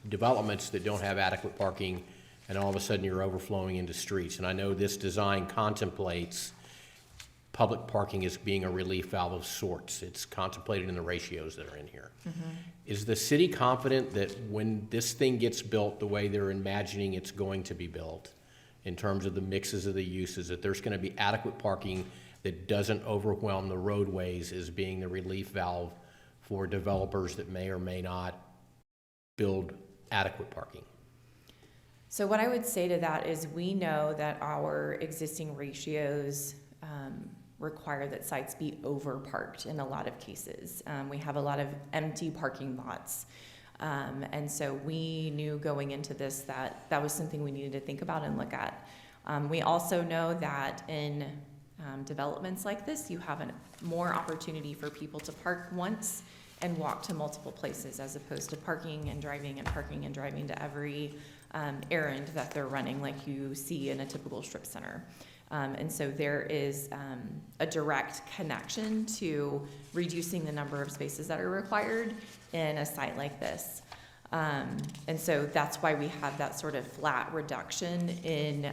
developments that don't have adequate parking, and all of a sudden you're overflowing into streets. And I know this design contemplates public parking as being a relief valve of sorts. It's contemplated in the ratios that are in here. Is the city confident that when this thing gets built the way they're imagining it's going to be built, in terms of the mixes of the uses, that there's gonna be adequate parking that doesn't overwhelm the roadways as being the relief valve for developers that may or may not build adequate parking?
So what I would say to that is we know that our existing ratios require that sites be overparked in a lot of cases. We have a lot of empty parking lots. And so we knew going into this that that was something we needed to think about and look at. We also know that in developments like this, you have more opportunity for people to park once and walk to multiple places as opposed to parking and driving to every errand that they're running like you see in a typical strip center. And so there is a direct connection to reducing the number of spaces that are required in a site like this. And so that's why we have that sort of flat reduction in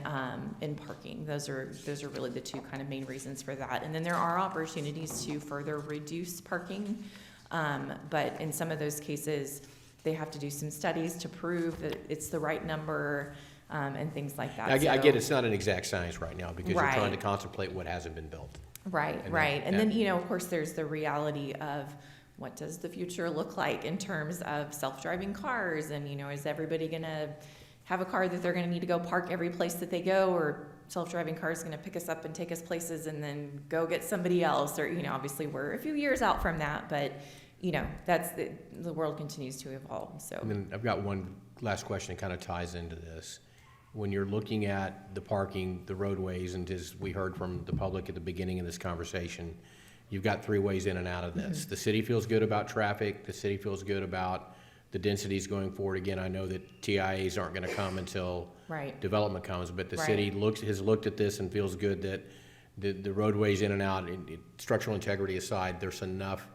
parking. Those are really the two kind of main reasons for that. And then there are opportunities to further reduce parking, but in some of those cases, they have to do some studies to prove that it's the right number, and things like that.
I
So-
get it's not an exact science right now because you're trying to
Right.
contemplate what hasn't been built.
Right,
And
right.
that-
And then, of course, there's the reality of what does the future look like in terms of self-driving cars? And, is everybody gonna have a car that they're gonna need to go park every place that they go? Or self-driving cars gonna pick us up and take us places and then go get somebody else? Or, obviously we're a few years out from that, but, that's, the world continues to evolve, so.
And then I've got one last question that kind of ties into this. When you're looking at the parking, the roadways, and as we heard from the public at the beginning of this conversation, you've got three ways in and out of this. The city feels good about traffic, the city feels good about the densities going forward. Again, I know that TIAs aren't gonna come until
Right.
development comes, but the
Right.
city has looked at this and feels good that the roadways in and out, structural integrity aside, there's enough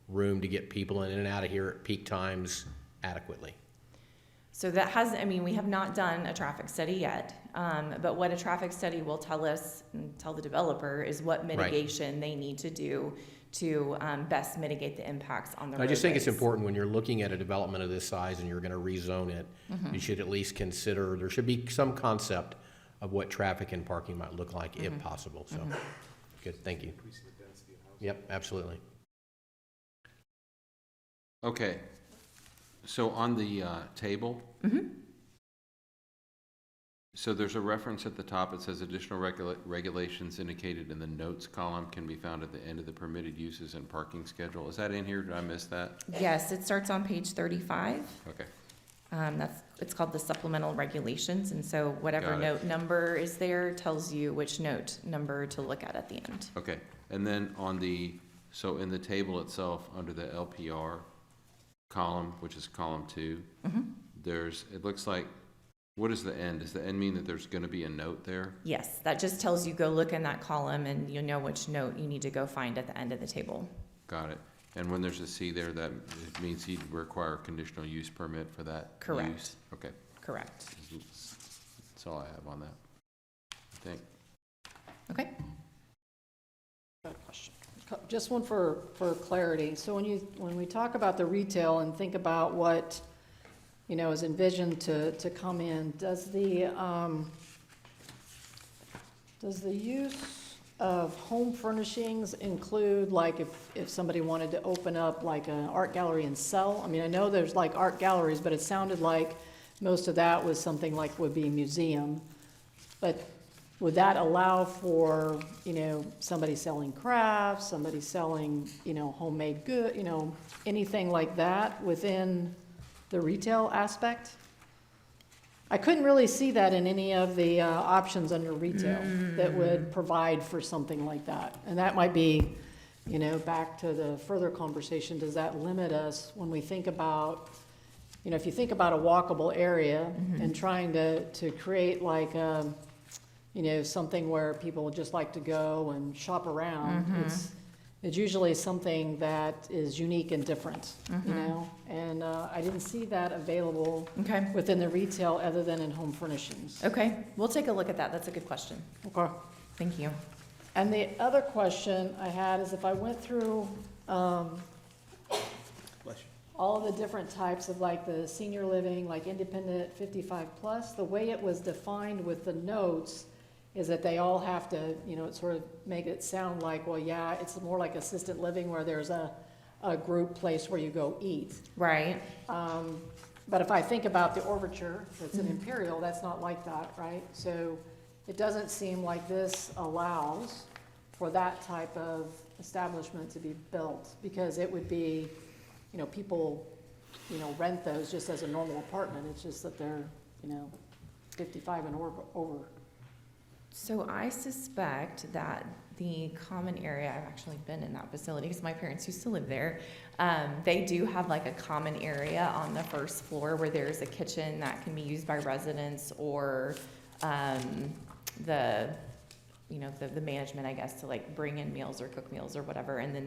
room to get people in and out of here at peak times adequately.
So that we have not done a traffic study yet, but what a traffic study will tell us, and tell the developer, is what mitigation they need to do to best mitigate the impacts on the roadways.
I just think it's important when you're looking at a development of this size and you're gonna rezone it, you should at least consider, there should be some concept of what traffic and parking might look like if possible, so. Good, thank you. Yep, absolutely.
Okay, so on the table, so there's a reference at the top, it says additional regulations indicated in the notes column can be found at the end of the permitted uses and parking schedule. Is that in here? Did I miss that?
Yes, it starts on page 35.
Okay,
It's called the supplemental regulations, and so whatever
Got it.
note number is there tells you which note number to look at the end.
okay. And then so in the table itself, under the LPR column, which is column 2, it looks like, what is the end? Does the end mean that there's gonna be a note there?
Yes, that just tells you go look in that column and you know which note you need to go find at the end of the table.
Got it. And when there's a C there, that it means you'd require a conditional use permit for that
Correct.
use? Okay,
Correct.
that's all I have on that, I think.
Okay.
Got a question. Just one for clarity. So when we talk about the retail and think about what, is envisioned to come in, does the use of home furnishings include, like, if somebody wanted to open up like an art gallery and sell? I mean, I know there's like art galleries, but it sounded like most of that was something like would be a museum. But would that allow for, somebody selling crafts, somebody selling, homemade good, anything like that within the retail aspect? I couldn't really see that in any of the options under retail that would provide for something like that. And that might be, back to the further conversation, does that limit us when we think about, if you think about a walkable area and trying to create like, something where people would just like to go and shop around, it's usually something that is unique and different, And I didn't see that available
Okay.
within the retail other than in home furnishings.
Okay, we'll take a look at that. That's a good question.
Okay.
Thank you.
And the other question I had is if I went through all of the different types of like the senior living, like independent 55 plus, the way it was defined with the notes is that they all have to, it sort of make it sound like, well, yeah, it's more like assisted living where there's a group place where you go eat.
Right.
But if I think about the Overture, that's an Imperial, that's not like that, right? So it doesn't seem like this allows for that type of establishment to be built, because it would be, people, rent those just as a normal apartment. It's just that they're, 55 and over.
So I suspect that the common area, I've actually been in that facility because my parents used to live there. They do have like a common area on the first floor where there's a kitchen that can be used by residents or the management, I guess, to like bring in meals or cook meals or whatever. And then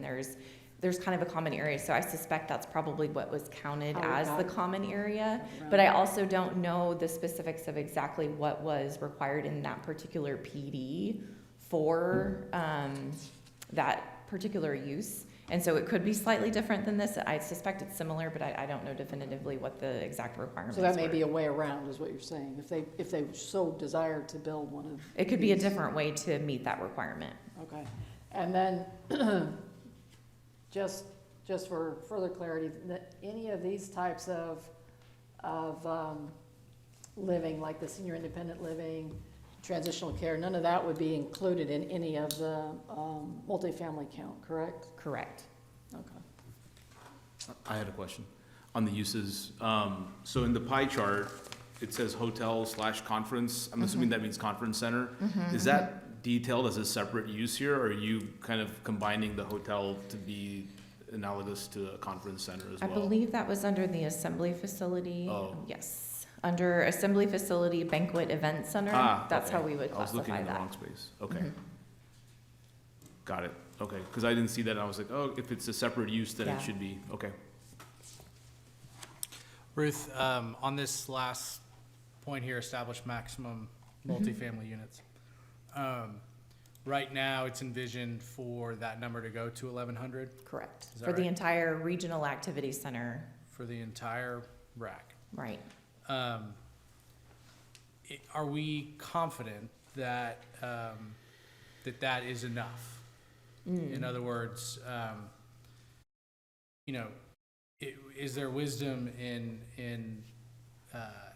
there's kind of a common area. So I suspect that's probably what was counted
How we
as
got
the
it.
common area.
Right.
But I also don't know the specifics of exactly what was required in that particular PD for that particular use. And so it could be slightly different than this. I suspect it's similar, but I don't know definitively what the exact requirements
So that may
were.
be a way around, is what you're saying, if they so desire to build one of.
It could be a
these.
different way to meet that requirement.
Okay, and then, just for further clarity, that any of these types of living, like the senior independent living, transitional care, none of that would be included in any of the multifamily count, correct?
Correct.
Okay.
I had a question on the uses. So in the pie chart, it says hotel/conference. I'm assuming that means conference center. Is that detailed as a separate use here, or are you kind of combining the hotel to be analogous to a conference center as
I
well?
believe that was under the assembly facility.
Oh.
Yes. Under assembly facility banquet event center. That's
okay.
how we would
I was looking
classify
in the
that.
wrong space. Okay.
Mhm.
Got it. Okay, because I didn't see that. And I was like, oh, if it's a separate use, then
Yeah.
it should be, okay.
Ruth, on this last point here, establish maximum multifamily units. Right now, it's envisioned for that number to go to 1,100
Correct.
Is that
For the
right?
entire regional activity center,
for the entire rack.
right.
Are we confident that, that is enough? In other words, is there wisdom in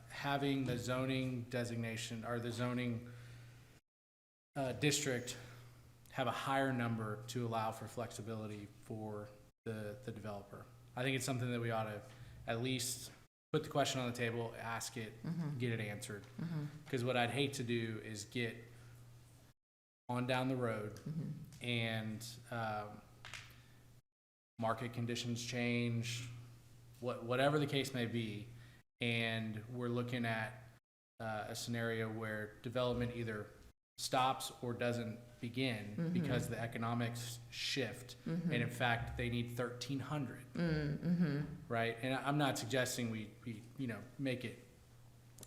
having the zoning designation or the zoning district have a higher number to allow for flexibility for the developer? I think it's something that we ought to at least put the question on the table, ask it, get it answered. Because what I'd hate to do is get on down the road and market conditions change, whatever the case may be, and we're looking at a scenario where development either stops or doesn't begin because the economics shift, and in fact they need 1,300, right? And I'm not suggesting we make it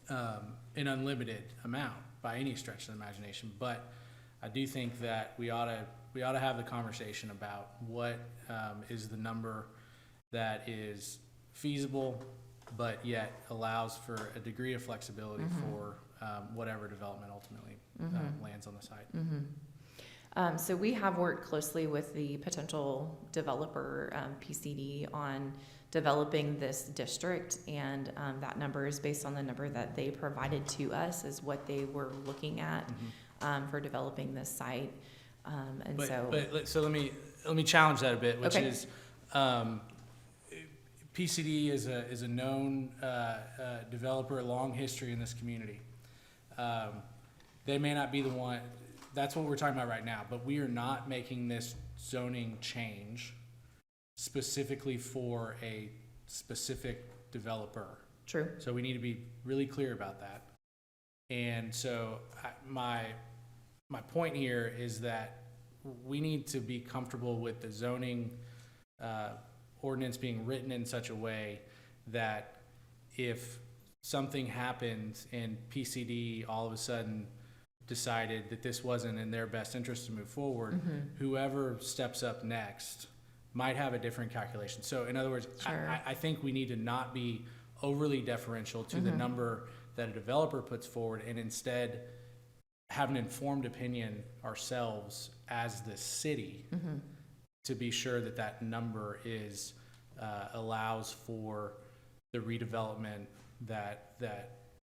an unlimited amount by any stretch of the imagination, but I do think that we ought to have the conversation about what is the number that is feasible, but yet allows for a degree of flexibility for whatever development ultimately lands on the site.
So we have worked closely with the potential developer, PCD, on developing this district, and that number is based on the number that they provided to us is what they were looking at for developing this site.
So let me challenge that a bit, which
Okay.
is PCD is a known developer, long history in this community. They may not be the one. That's what we're talking about right now, but we are not making this zoning change specifically for a specific developer.
True.
So we need to be really clear about that. And so my point here is that we need to be comfortable with the zoning ordinance being written in such a way that if something happened and PCD all of a sudden decided that this wasn't in their best interest to move forward, whoever steps up next might have a different calculation. So in other words,
Sure.
I think we need to not be overly deferential to the number that a developer puts forward, and instead have an informed opinion ourselves as the city to be sure that that number is allows for the redevelopment that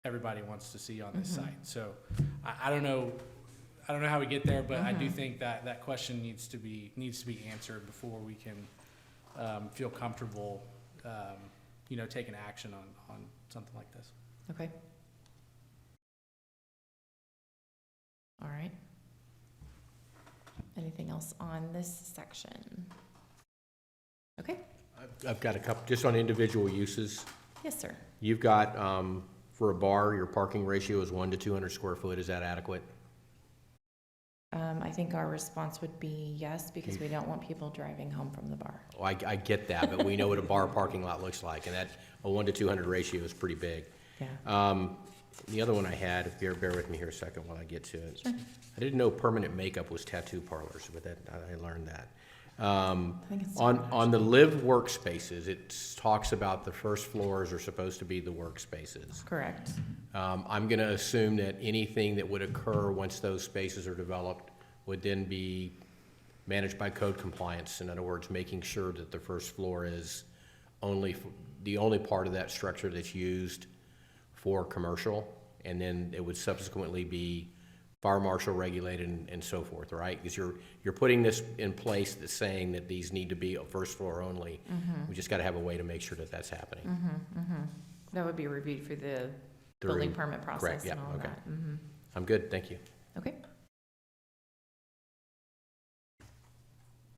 everybody wants to see on this site. So I don't know how we get there, but I do think that question needs to be answered before we can feel comfortable taking action on something like this.
Okay. All right. Anything else on this section? Okay,
I've got a couple, just on individual uses.
yes, sir.
You've got, for a bar, your parking ratio is 1 to 200 square foot. Is that adequate?
I think our response would be yes, because we don't want people driving home from the bar.
Oh, I get that, but we know what a bar parking lot looks like, and that, a 1 to 200 ratio is pretty big.
Yeah.
The other one I had, bear with me here a second while I get to it. I didn't know permanent makeup was tattoo parlors, but that, I learned that.
I think it's
On the live workspaces, it talks about the first floors are supposed to be the workspaces.
correct.
I'm gonna assume that anything that would occur once those spaces are developed would then be managed by code compliance. In other words, making sure that the first floor is the only part of that structure that's used for commercial, and then it would subsequently be fire marshal regulated and so forth, right? Because you're putting this in place that's saying that these need to be a first floor only. We just gotta have a way to make sure that that's happening.
That would be reviewed for the
Through-
building permit process
correct, yeah,
and all
okay.
that.
I'm good, thank you.
Okay.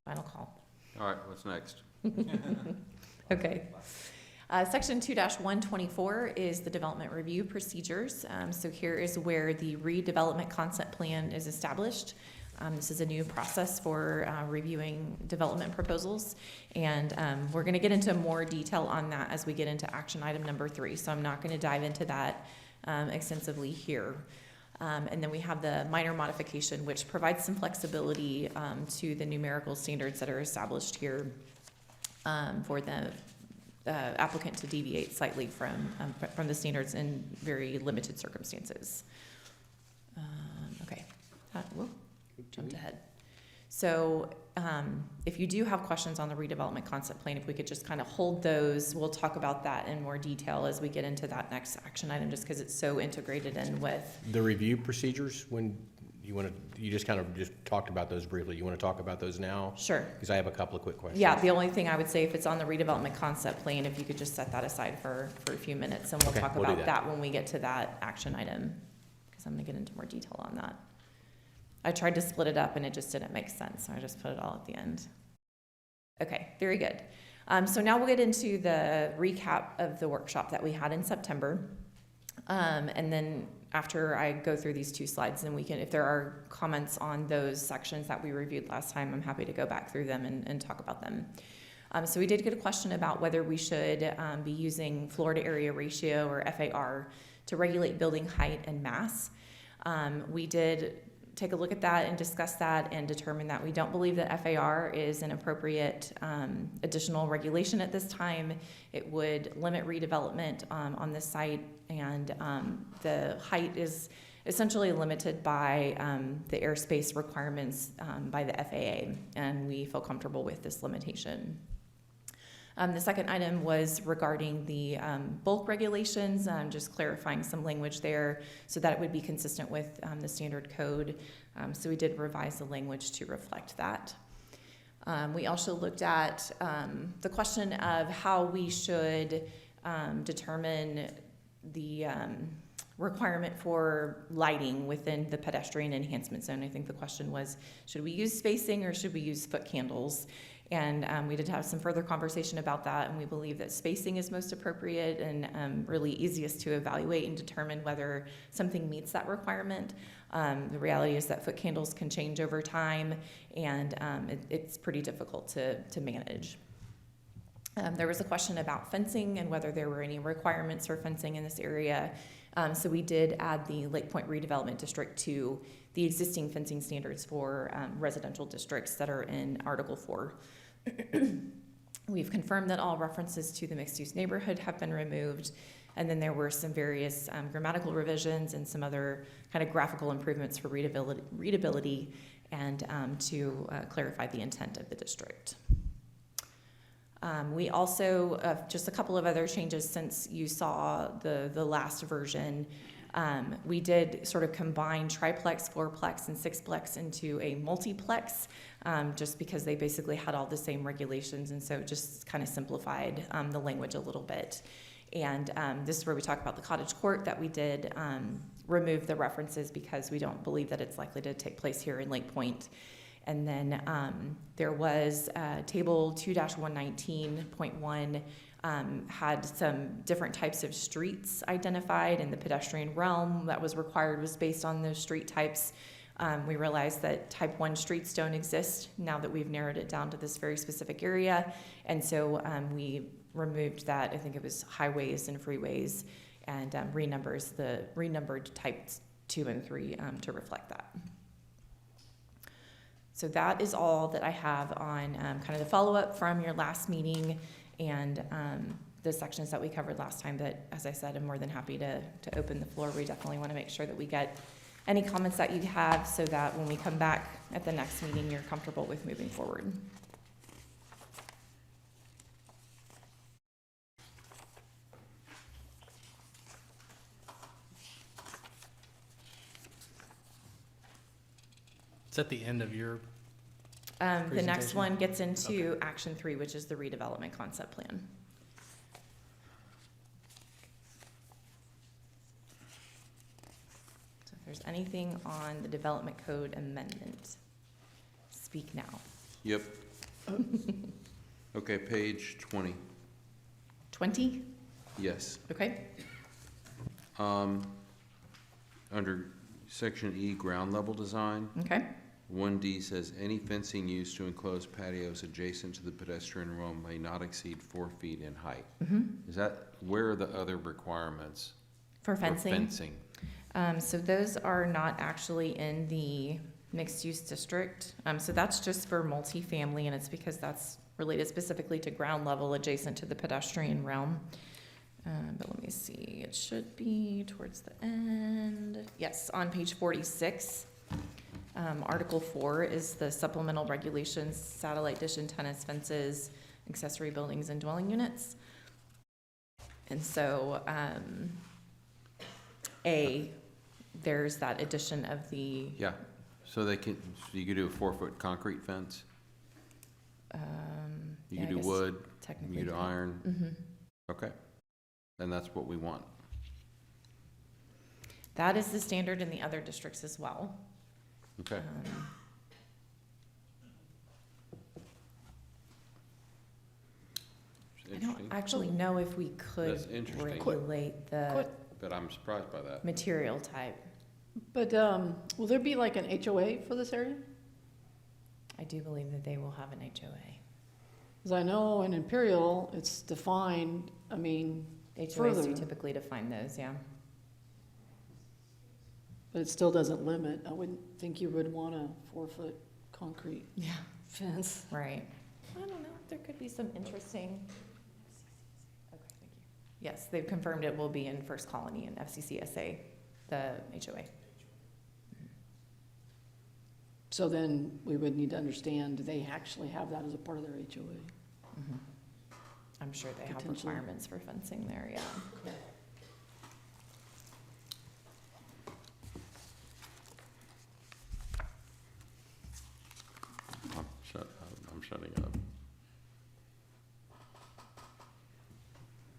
Final call.
All right, what's next?
Okay. Section 2-124 is the development review procedures. So here is where the redevelopment concept plan is established. This is a new process for reviewing development proposals, and we're going to get into more detail on that as we get into action item number 3. So I'm not going to dive into that extensively here. And then we have the minor modification, which provides some flexibility to the numerical standards that are established here for the applicant to deviate slightly from the standards in very limited circumstances. Okay, whoa, jumped ahead. So if you do have questions on the redevelopment concept plan, if we could just kind of hold those, we'll talk about that in more detail as we get into that next action item, just because it's so integrated in with.
The review procedures, when you just kind of just talked about those briefly. You want to talk about those now?
Sure.
Because I have a couple of quick questions.
Yeah, the only thing I would say, if it's on the redevelopment concept plan, if you could just set that aside for a few minutes, and we'll
Okay,
talk
we'll do
about
that.
that when we get to that action item, because I'm gonna get into more detail on that. I tried to split it up and it just didn't make sense, so I just put it all at the end. Okay, very good. So now we'll get into the recap of the workshop that we had in September. And then after I go through these 2 slides, then we can, if there are comments on those sections that we reviewed last time, I'm happy to go back through them and talk about them. So we did get a question about whether we should be using floor to area ratio, or FAR, to regulate building height and mass. We did take a look at that and discuss that and determine that we don't believe that FAR is an appropriate additional regulation at this time. It would limit redevelopment on this site, and the height is essentially limited by the airspace requirements by the FAA, and we feel comfortable with this limitation. The second item was regarding the bulk regulations, just clarifying some language there so that it would be consistent with the standard code. So we did revise the language to reflect that. We also looked at the question of how we should determine the requirement for lighting within the pedestrian enhancement zone. I think the question was, should we use spacing or should we use foot candles? And we did have some further conversation about that, and we believe that spacing is most appropriate and really easiest to evaluate and determine whether something meets that requirement. The reality is that foot candles can change over time, and it's pretty difficult to manage. There was a question about fencing and whether there were any requirements for fencing in this area. So we did add the Lake Point Redevelopment District to the existing fencing standards for residential districts that are in Article 4. We've confirmed that all references to the mixed-use neighborhood have been removed, and then there were some various grammatical revisions and some other kind of graphical improvements for readability and to clarify the intent of the district. We also, just a couple of other changes since you saw the last version. We did sort of combine triplex, fourplex, and sixplex into a multiplex, just because they basically had all the same regulations, and so just kind of simplified the language a little bit. And this is where we talk about the cottage court, that we did remove the references because we don't believe that it's likely to take place here in Lake Point. And then there was table 2-119.1 had some different types of streets identified, and the pedestrian realm that was required was based on those street types. We realized that type 1 streets don't exist now that we've narrowed it down to this very specific area. And so we removed that, I think it was highways and freeways, and renumbered types 2 and 3 to reflect that. So that is all that I have on kind of the follow-up from your last meeting and the sections that we covered last time. But as I said, I'm more than happy to open the floor. We definitely want to make sure that we get any comments that you have so that when we come back at the next meeting, you're comfortable with moving forward.
It's at the end of your,
The next
Presentation?
one gets into action 3, which is the redevelopment concept plan. So if there's anything on the development code amendment, speak now.
Yep. Okay, page 20.
20?
Yes.
Okay.
Under section E, ground level design,
Okay.
1D says, any fencing used to enclose patios adjacent to the pedestrian realm may not exceed 4 feet in height. Is that, where are the other requirements
For
for
fencing?
fencing?
So those are not actually in the mixed-use district. So that's just for multifamily, and it's because that's related specifically to ground level adjacent to the pedestrian realm. But let me see, it should be towards the end. Yes, on page 46. Article 4 is the supplemental regulations, satellite dish antennas, fences, accessory buildings, and dwelling units. And so, there's that addition of the,
Yeah, so they can, so you could do a 4-foot concrete fence, you
yeah,
could
I
do
guess
wood, you
technically.
could do iron,
Mhm.
okay. And that's what we want.
That is the standard in the other districts as well.
Okay,
I don't
interesting,
actually know if we
That's
could
interesting.
regulate the
but I'm surprised by that.
material type.
But will there be like an HOA for this area?
I do believe that they will have an HOA.
Because I know in Imperial, it's defined, I mean,
HOAs
Further.
do typically define those, yeah.
but it still doesn't limit. I wouldn't think you would want a 4-foot concrete
Yeah.
fence.
Right. I don't know, there could be some interesting. Okay, thank you. Yes, they've confirmed it will be in First Colony and FCCSA, the HOA.
So then we would need to understand, do they actually have that as a part of their HOA?
Mhm. I'm sure they have
Potentially.
requirements for fencing there, yeah.
I'm shutting up.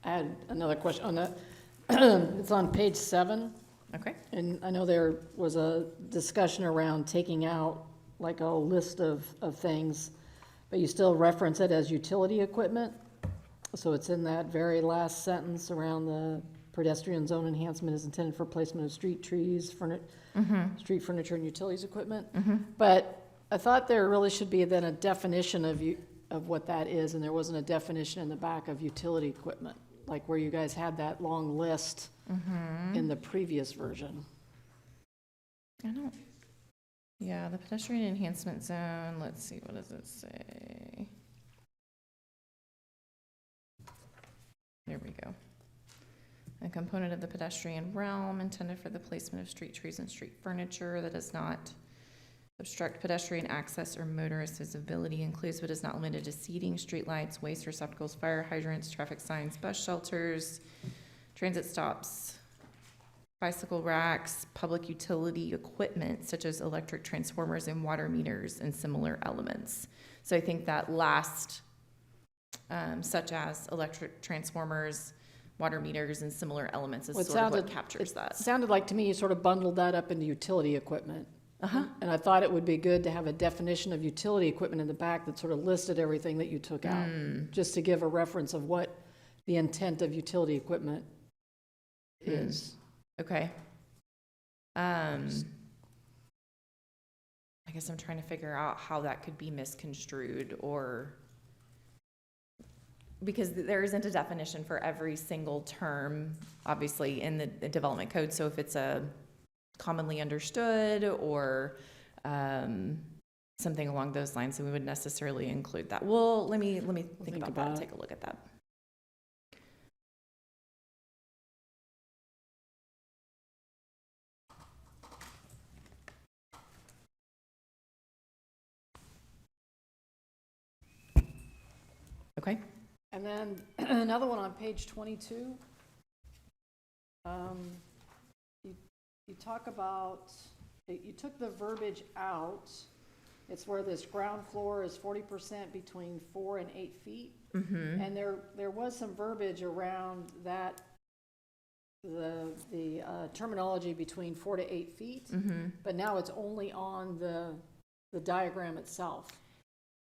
I had another question on that. It's on page 7,
Okay,
and I know there was a discussion around taking out like a list of things, but you still reference it as utility equipment. So it's in that very last sentence around the pedestrian zone enhancement is intended for placement of street trees, street furniture and utilities equipment. But I thought there really should be then a definition of what that is, and there wasn't a definition in the back of utility equipment, like where you guys had that long list in the previous version.
I don't, yeah, the pedestrian enhancement zone, let's see, what does it say? There we go. A component of the pedestrian realm intended for the placement of street trees and street furniture that does not obstruct pedestrian access or motorist visibility, includes but is not limited to seating, streetlights, waste receptacles, fire hydrants, traffic signs, bus shelters, transit stops, bicycle racks, public utility equipment such as electric transformers and water meters and similar elements. So I think that last, such as electric transformers, water meters, and similar elements is
Well, it
sort of what
sounded-
captures that.
Sounded like to me you sort of bundled that up into utility equipment. And I thought it would be good to have a definition of utility equipment in the back that sort of listed everything that you took out, just to give a reference of what the intent of utility equipment is.
Okay. I guess I'm trying to figure out how that could be misconstrued, or because there isn't a definition for every single term, obviously, in the development code. So if it's a commonly understood or something along those lines, then we would necessarily include that. Well, let me think about that, take a look at that. Okay.
And then another one on page 22. You talk about, you took the verbiage out. It's where this ground floor is 40% between 4 and 8 feet. And there was some verbiage around that, the terminology between 4 to 8 feet. But now it's only on the diagram itself.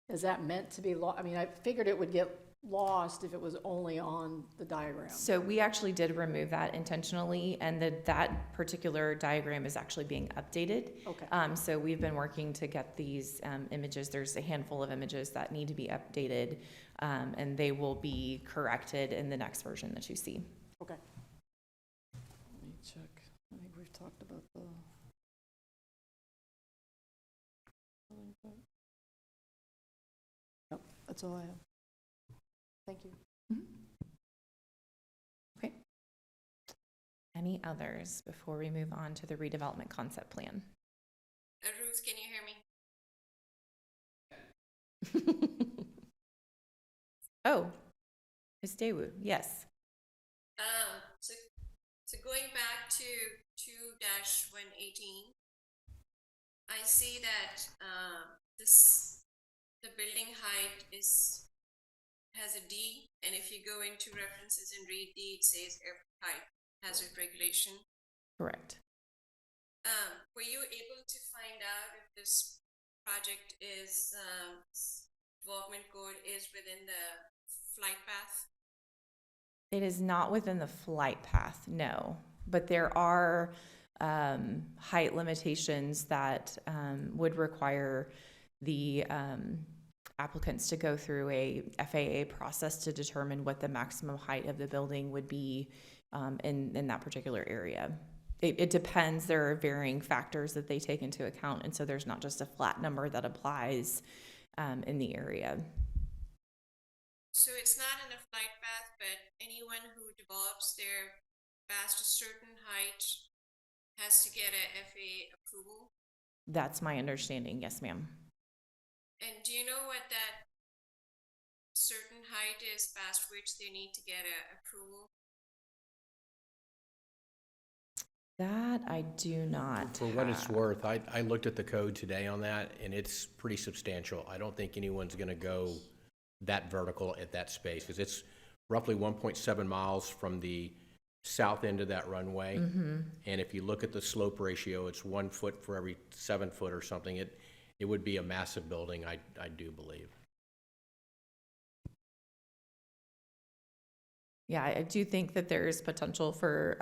Is that meant to be I mean, I figured it would get lost if it was only on the diagram.
So we actually did remove that intentionally, and that particular diagram is actually being updated.
Okay.
So we've been working to get these images. There's a handful of images that need to be updated, and they will be corrected in the next version that you see.
Okay. Let me check. I think we've talked about the. Yep, that's all I have. Thank you.
Okay. Any others before we move on to the redevelopment concept plan?
Ruth, can you hear me?
Oh, Ms. Daewoo, yes.
So going back to 2-118, I see that the building height has a D, and if you go into references and read D, it says airport height hazard regulation.
Correct.
Were you able to find out if this project is development code is within the flight path?
It is not within the flight path, no, but there are height limitations that would require the applicants to go through a FAA process to determine what the maximum height of the building would be in that particular area. It depends. There are varying factors that they take into account, and so there's not just a flat number that applies in the area.
So it's not in the flight path, but anyone who develops their past a certain height has to get a FAA approval?
That's my understanding, yes, ma'am.
And do you know what that certain height is past which they need to get a approval?
That I do not
For what it's
have.
worth, I looked at the code today on that, and it's pretty substantial. I don't think anyone's gonna go that vertical at that space, because it's roughly 1.7 miles from the south end of that runway. And if you look at the slope ratio, it's 1 foot for every 7 foot or something. It would be a massive building, I do believe.
Yeah, I do think that there is potential for,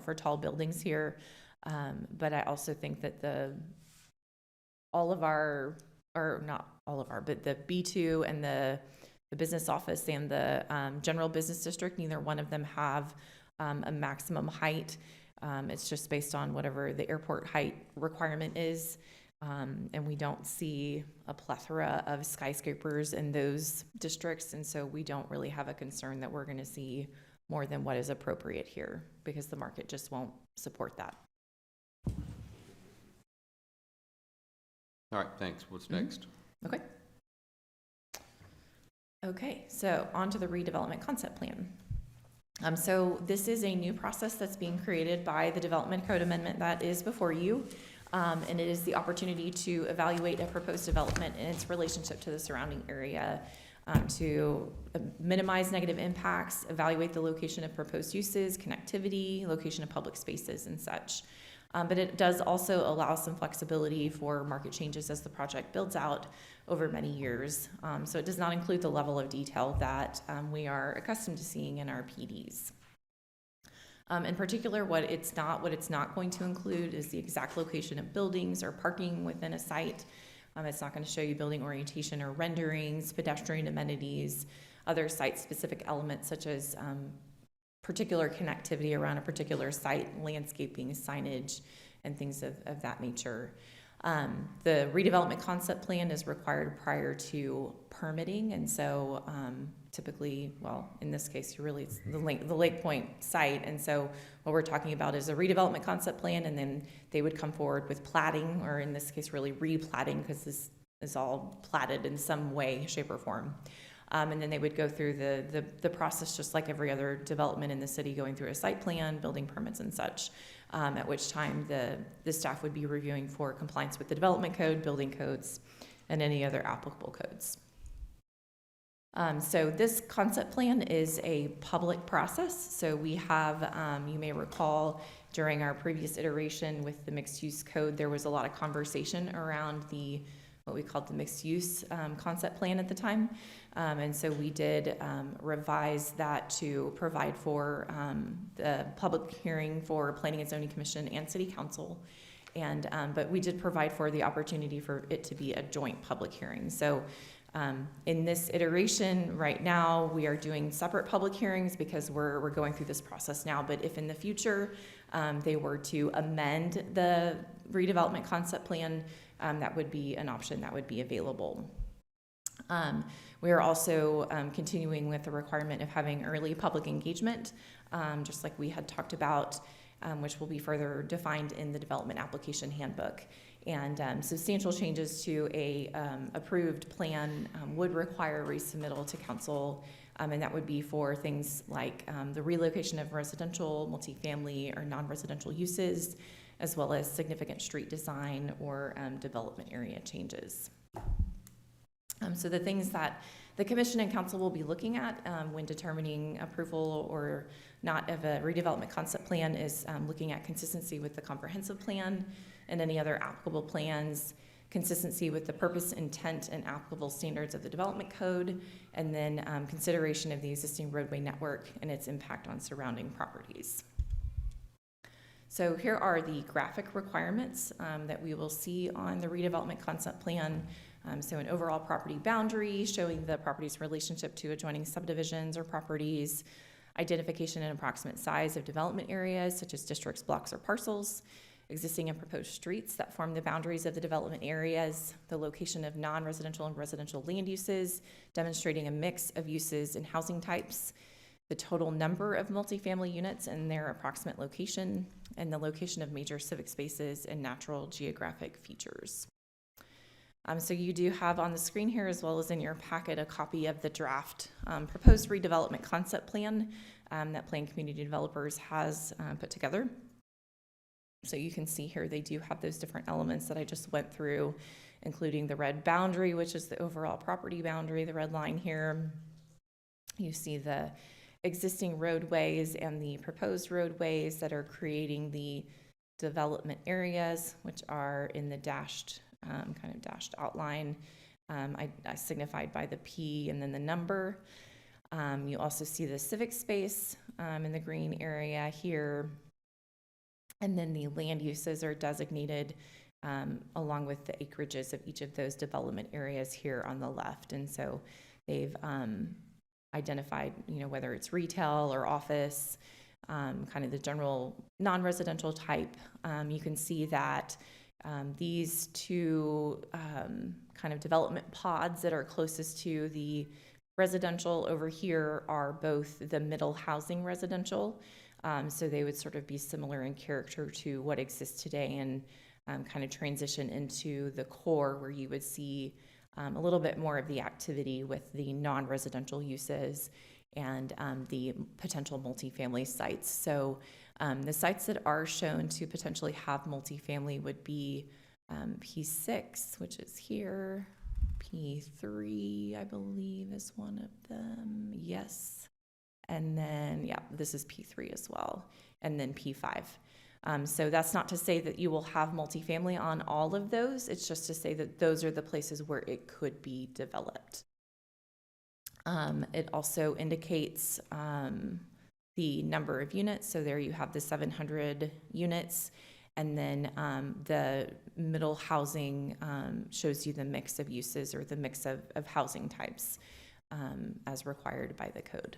for tall buildings here. But I also think that but the B2 and the business office and the general business district, neither one of them have a maximum height. It's just based on whatever the airport height requirement is. And we don't see a plethora of skyscrapers in those districts. And so we don't really have a concern that we're going to see more than what is appropriate here, because the market just won't support that.
All right, thanks. What's next?
Okay. Okay, so on to the redevelopment concept plan. So this is a new process that's being created by the development code amendment that is before you. And it is the opportunity to evaluate a proposed development and its relationship to the surrounding area, to minimize negative impacts, evaluate the location of proposed uses, connectivity, location of public spaces and such. But it does also allow some flexibility for market changes as the project builds out over many years. So it does not include the level of detail that we are accustomed to seeing in our PDs. In particular, what it's not going to include is the exact location of buildings or parking within a site. It's not going to show you building orientation or renderings, pedestrian amenities, other site-specific elements such as particular connectivity around a particular site, landscaping, signage, and things of that nature. The redevelopment concept plan is required prior to permitting, and so typically, well, in this case, it's the Lake Point site, and so what we're talking about is a redevelopment concept plan, and then they would come forward with platting, or in this case, really replatting, because this is all platted in some way, shape, or form. And then they would go through the process just like every other development in the city, going through a site plan, building permits and such, at which time the staff would be reviewing for compliance with the development code, building codes, and any other applicable codes. So this concept plan is a public process. So we have, you may recall, during our previous iteration with the mixed use code, there was a lot of conversation around what we called the mixed use concept plan at the time. And so we did revise that to provide for the public hearing for Planning and Zoning Commission and City Council. And but we did provide for the opportunity for it to be a joint public hearing. So in this iteration right now, we are doing separate public hearings because we're going through this process now. But if in the future they were to amend the redevelopment concept plan, that would be an option that would be available. We are also continuing with the requirement of having early public engagement, just like we had talked about, which will be further defined in the development application handbook. And substantial changes to a approved plan would require resubmittal to council, and that would be for things like the relocation of residential, multifamily, or non-residential uses, as well as significant street design or development area changes. So the things that the commission and council will be looking at when determining approval or not of a redevelopment concept plan is looking at consistency with the comprehensive plan and any other applicable plans, consistency with the purpose, intent, and applicable standards of the development code, and then consideration of the existing roadway network and its impact on surrounding properties. So here are the graphic requirements that we will see on the redevelopment concept plan. So an overall property boundary showing the property's relationship to adjoining subdivisions or properties, identification and approximate size of development areas such as districts, blocks, or parcels, existing and proposed streets that form the boundaries of the development areas, the location of non-residential and residential land uses, demonstrating a mix of uses and housing types, the total number of multifamily units and their approximate location, and the location of major civic spaces and natural geographic features. So you do have on the screen here, as well as in your packet, a copy of the draft proposed redevelopment concept plan that Plan Community Developers has put together. So you can see here they do have those different elements that I just went through, including the red boundary, which is the overall property boundary, the red line here. You see the existing roadways and the proposed roadways that are creating the development areas, which are in the dashed kind of dashed outline. I signified by the P and then the number. You also see the civic space in the green area here. And then the land uses are designated along with the acreages of each of those development areas here on the left. And so they've identified, whether it's retail or office, kind of the general non-residential type. You can see that these two kind of development pods that are closest to the residential over here are both the middle housing residential. So they would sort of be similar in character to what exists today and kind of transition into the core where you would see a little bit more of the activity with the non-residential uses and the potential multifamily sites. So the sites that are shown to potentially have multifamily would be P6, which is here. P3, I believe, is one of them. Yes. And then, yeah, this is P3 as well. And then P5. So that's not to say that you will have multifamily on all of those. It's just to say that those are the places where it could be developed. It also indicates the number of units. So there you have the 700 units. And then the middle housing shows you the mix of uses or the mix of housing types as required by the code.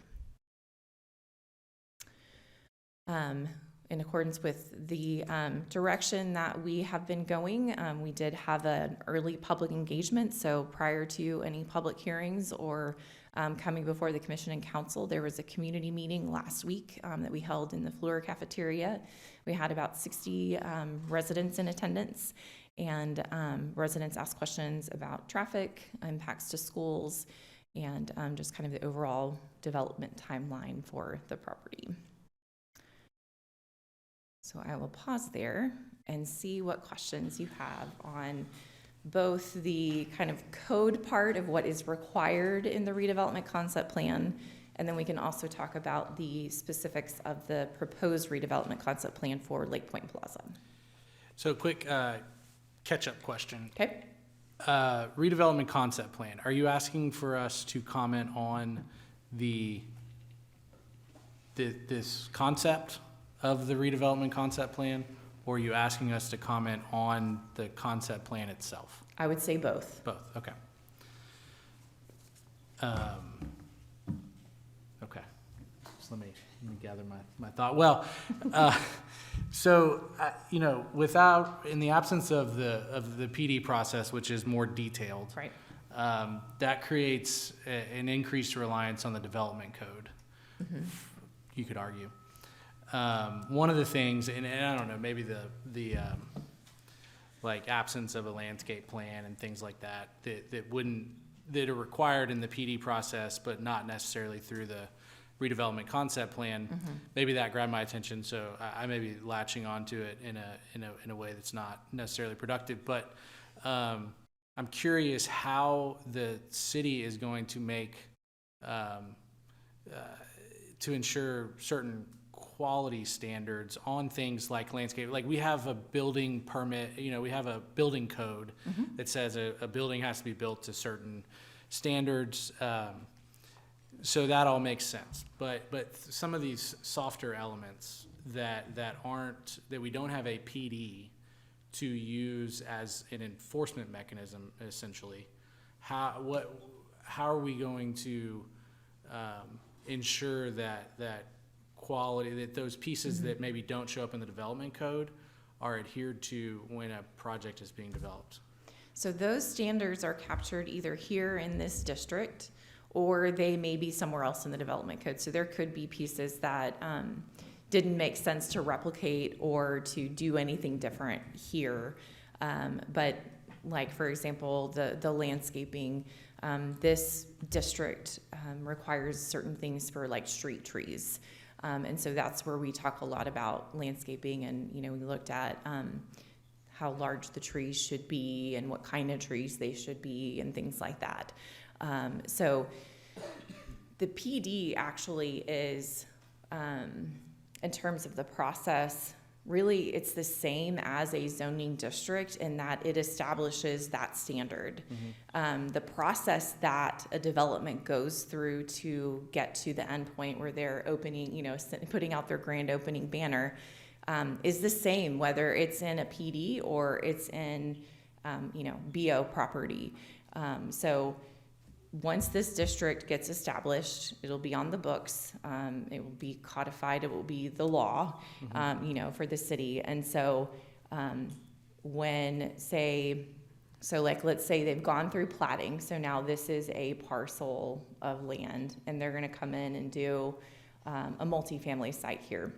In accordance with the direction that we have been going, we did have an early public engagement. So prior to any public hearings or coming before the commission and council, there was a community meeting last week that we held in the Fleur cafeteria. We had about 60 residents in attendance, and residents asked questions about traffic, impacts to schools, and just kind of the overall development timeline for the property. So I will pause there and see what questions you have on both the kind of code part of what is required in the redevelopment concept plan, and then we can also talk about the specifics of the proposed redevelopment concept plan for Lake Point Plaza.
So quick catch-up question.
Okay?
Redevelopment concept plan. Are you asking for us to comment on this concept of the redevelopment concept plan, or are you asking us to comment on the concept plan itself?
I would say both.
Both, okay. Okay, so let me gather my thought. Well, so, you know, in the absence of the PD process, which is more detailed,
Right.
that creates an increased reliance on the development code, you could argue. One of the things, and I don't know, maybe the like absence of a landscape plan and things like that that are required in the PD process, but not necessarily through the redevelopment concept plan. Maybe that grabbed my attention, so I may be latching onto it in a way that's not necessarily productive. But I'm curious how the city is going to make to ensure certain quality standards on things like landscape. Like we have a building permit, you know, we have a building code that says a building has to be built to certain standards. So that all makes sense. But some of these softer elements that we don't have a PD to use as an enforcement mechanism, essentially, how are we going to ensure that quality, that those pieces that maybe don't show up in the development code are adhered to when a project is being developed?
So those standards are captured either here in this district, or they may be somewhere else in the development code. So there could be pieces that didn't make sense to replicate or to do anything different here. But like, for example, the landscaping, this district requires certain things for like street trees. And so that's where we talk a lot about landscaping, and, you know, we looked at how large the trees should be and what kind of trees they should be and things like that. So the PD actually is, in terms of the process, really it's the same as a zoning district in that it establishes that standard. The process that a development goes through to get to the end point where they're opening, you know, putting out their grand opening banner, is the same whether it's in a PD or it's in, you know, BO property. So once this district gets established, it'll be on the books, it will be codified, it will be the law, you know, for the city. And so let's say they've gone through platting, so now this is a parcel of land, and they're gonna come in and do a multifamily site here.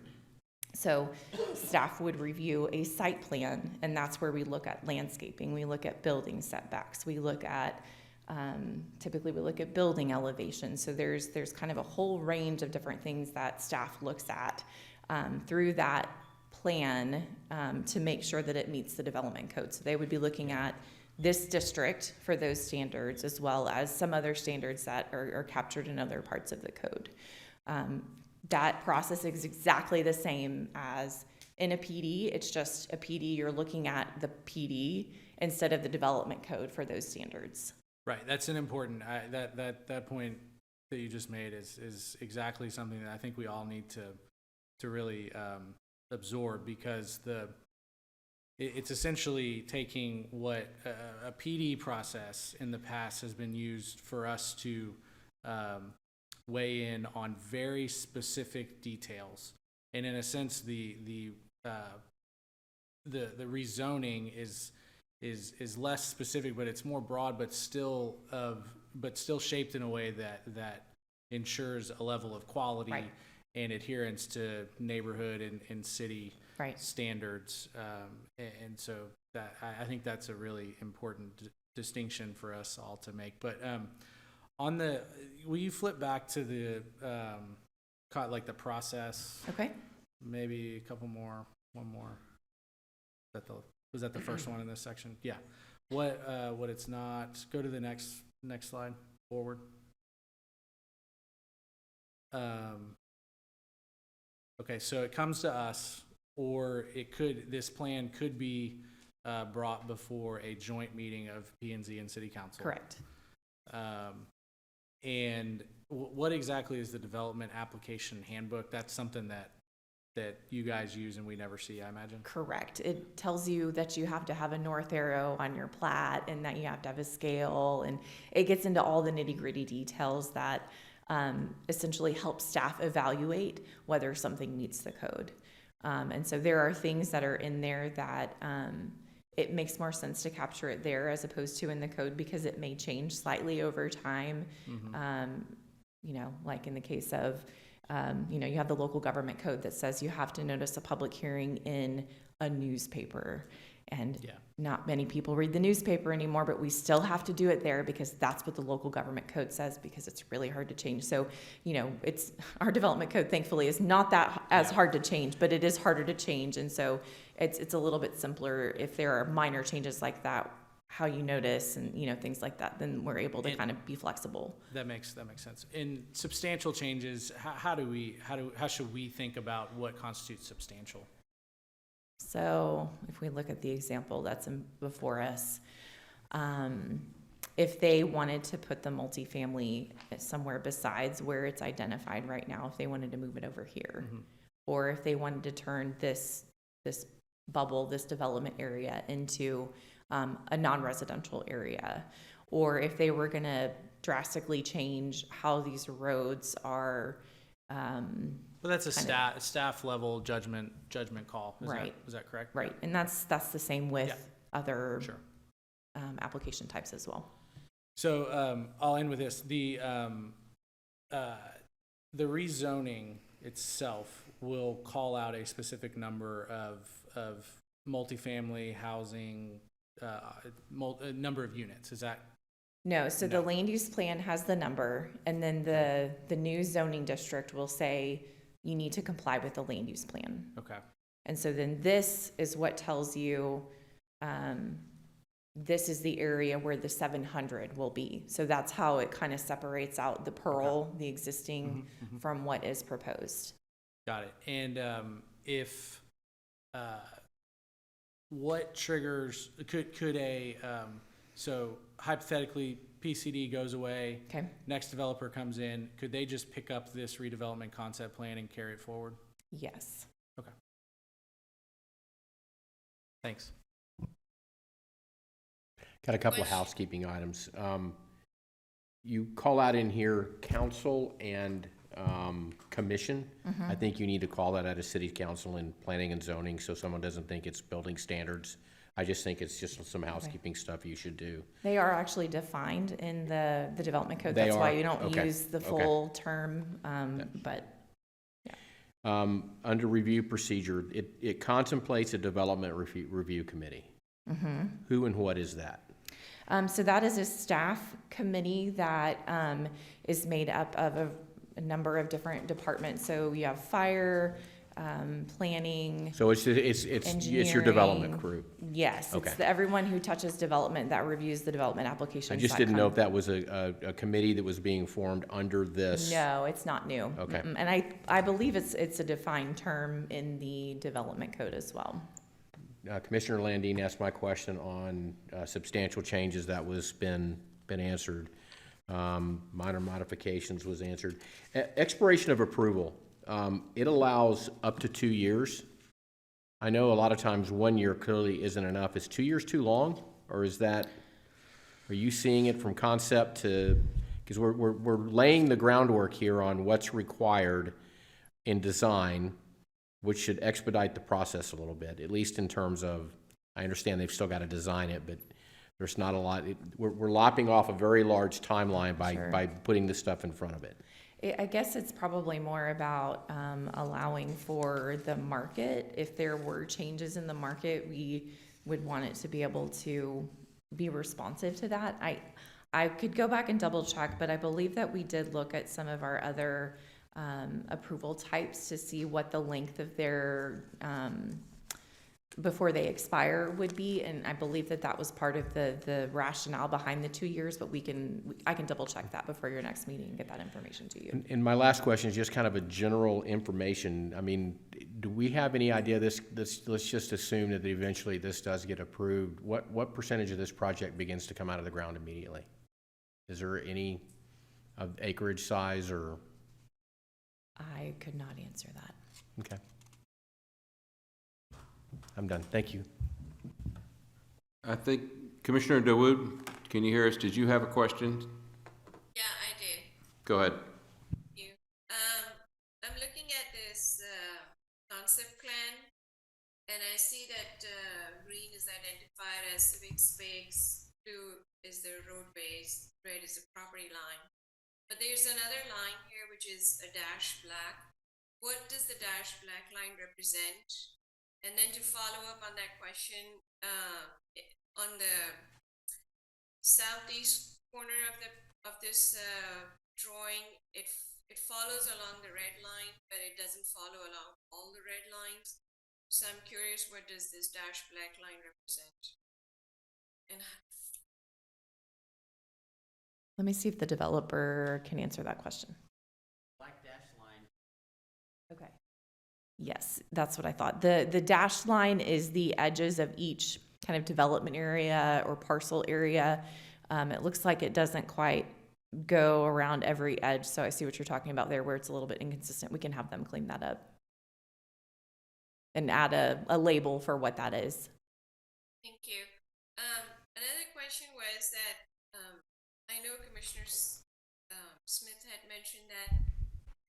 So staff would review a site plan, and that's where we look at landscaping, we look at building setbacks, we look at typically we look at building elevation. So there's kind of a whole range of different things that staff looks at through that plan to make sure that it meets the development code. So they would be looking at this district for those standards, as well as some other standards that are captured in other parts of the code. That process is exactly the same as in a PD. It's just a PD, you're looking at the PD instead of the development code for those standards.
Right, that's an important, that point that you just made is exactly something that I think we all need to really absorb, because it's essentially taking what a PD process in the past has been used for us to weigh in on very specific details, and in a sense, the rezoning is less specific, but it's more broad, but still shaped in a way that ensures a level of quality
Right.
and adherence to neighborhood and city
Right.
standards. And so that I think that's a really important distinction for us all to make. But will you flip back to the like the process?
Okay.
Maybe a couple more, one more. Was that the first one in this section? Yeah. What it's not, go to the next slide, forward. Okay, so it comes to us, or this plan could be brought before a joint meeting of P&Z and City Council.
Correct.
And what exactly is the development application handbook? That's something that you guys use and we never see, I imagine?
Correct. It tells you that you have to have a north arrow on your plat and that you have to have a scale, and it gets into all the nitty-gritty details that essentially help staff evaluate whether something meets the code. And so there are things that are in there that it makes more sense to capture it there as opposed to in the code, because it may change slightly over time. Like in the case of you have the local government code that says you have to notice a public hearing in a newspaper, and not many people read the newspaper anymore, but we still have to do it there because that's what the local government code says, because it's really hard to change. So, it's our development code, thankfully, is not that as hard to change, but it is harder to change. And so it's a little bit simpler if there are minor changes like that, how you notice and, things like that, then we're able to kind of be flexible.
That makes sense. In substantial changes, how should we think about what constitutes substantial?
So if we look at the example that's before us, if they wanted to put the multifamily somewhere besides where it's identified right now, if they wanted to move it over here, or if they wanted to turn this bubble, this development area into a non-residential area, or if they were going to drastically change how these roads are.
Well, that's a staff level judgment call. Is that correct?
Right, and that's the same with other
Sure.
application types as well.
So I'll end with this: the rezoning itself will call out a specific number of multifamily housing, a number of units. Is that?
No, so the land use plan has the number, and then the new zoning district will say you need to comply with the land use plan.
Okay.
And so then this is what tells you this is the area where the 700 will be. So that's how it kind of separates out the Pearl, the existing, from what is proposed.
Got it. And what triggers could a so hypothetically PCD goes away,
Okay.
next developer comes in, could they just pick up this redevelopment concept plan and carry it forward?
Yes.
Okay. Thanks.
Got a couple of housekeeping items. You call out in here council and commission. I think you need to call that at a city council in planning and zoning so someone doesn't think it's building standards. I just think it's just some housekeeping stuff you should do.
They are actually defined in the development code.
They
That's why
are?
you don't
Okay.
use the full term, but
Under review procedure, it contemplates a development review committee. Who and what is that?
so that is a staff committee that is made up of a number of different departments. So you have fire, planning.
So it's your development
Engineering.
crew.
Yes,
Okay.
it's everyone who touches development that reviews the development application.
I just didn't know if that was a committee that was being formed under this.
No, it's not new.
Okay.
Mm-mm. And I believe it's a defined term in the development code as well.
Commissioner Landine asked my question on substantial changes. That was been answered. Minor modifications was answered. Expiration of approval. It allows up to 2 years. I know a lot of times 1 year clearly isn't enough. Is 2 years too long? Or are you seeing it from concept to, because we're laying the groundwork here on what's required in design, which should expedite the process a little bit, at least in terms of, I understand they've still got to design it, but there's not a lot, we're lopping off a very large timeline by putting this stuff in front of it.
I guess it's probably more about allowing for the market. If there were changes in the market, we would want it to be able to be responsive to that. I could go back and double check, but I believe that we did look at some of our other approval types to see what the length of their before they expire would be, and I believe that was part of the rationale behind the 2 years, but I can double check that before your next meeting and get that information to you.
And my last question is just kind of a general information. I mean, do we have any idea let's just assume that eventually this does get approved. What percentage of this project begins to come out of the ground immediately? Is there any acreage size or?
I could not answer that.
Okay. I'm done. Thank you.
I think, Commissioner Dawood, can you hear us? Did you have a question?
Yeah, I did.
Go ahead.
Thank you. I'm looking at this concept plan, and I see that green is identified as civic space, blue is the roadways, red is the property line. But there's another line here which is a dash black. What does the dash black line represent? And then to follow up on that question, on the southeast corner of this drawing, it follows along the red line, but it doesn't follow along all the red lines. So I'm curious, what does this dash black line represent? And
Let me see if the developer can answer that question.
Black dash line.
Okay. Yes, that's what I thought. The dashed line is the edges of each kind of development area or parcel area. It looks like it doesn't quite go around every edge, so I see what you're talking about there where it's a little bit inconsistent. We can have them clean that up and add a label for what that is.
thank you. Another question was that I know Commissioner Smith had mentioned that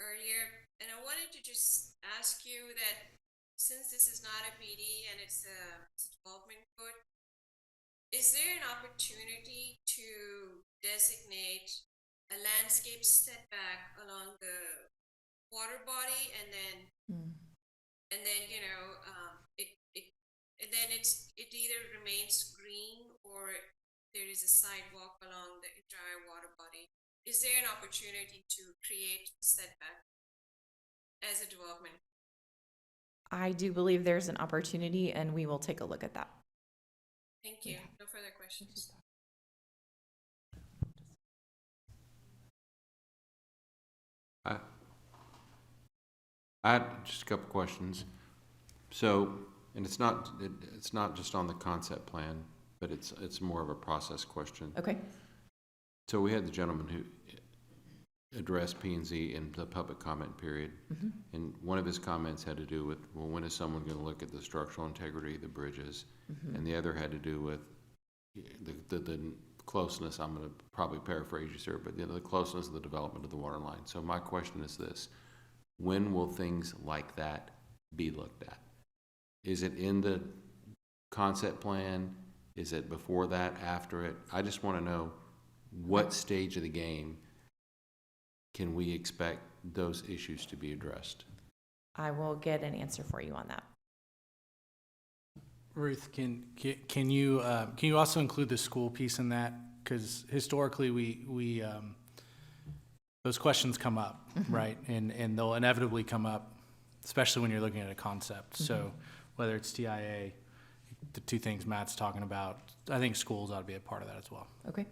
earlier, and I wanted to just ask you that since this is not a PD and it's a development code, is there an opportunity to designate a landscape setback along the water body and then it either remains green or there is a sidewalk along the entire water body? Is there an opportunity to create a setback as a development?
I do believe there's an opportunity, and we will take a look at that.
Thank you. No further questions.
I had just a couple questions. So, and it's not just on the concept plan, but it's more of a process question.
Okay.
So we had the gentleman who addressed P&Z in the public comment period. And one of his comments had to do with, well, when is someone going to look at the structural integrity of the bridges? And the other had to do with the closeness, I'm going to probably paraphrase you, sir, but the closeness of the development of the water line. So my question is this: when will things like that be looked at? Is it in the concept plan? Is it before that, after it? I just want to know what stage of the game can we expect those issues to be addressed?
I will get an answer for you on that.
Ruth, can you also include the school piece in that? Because historically, we those questions come up, right? And they'll inevitably come up especially when you're looking at a concept. So whether it's TIA, the two things Matt's talking about, I think schools ought to be a part of that as well.
Okay.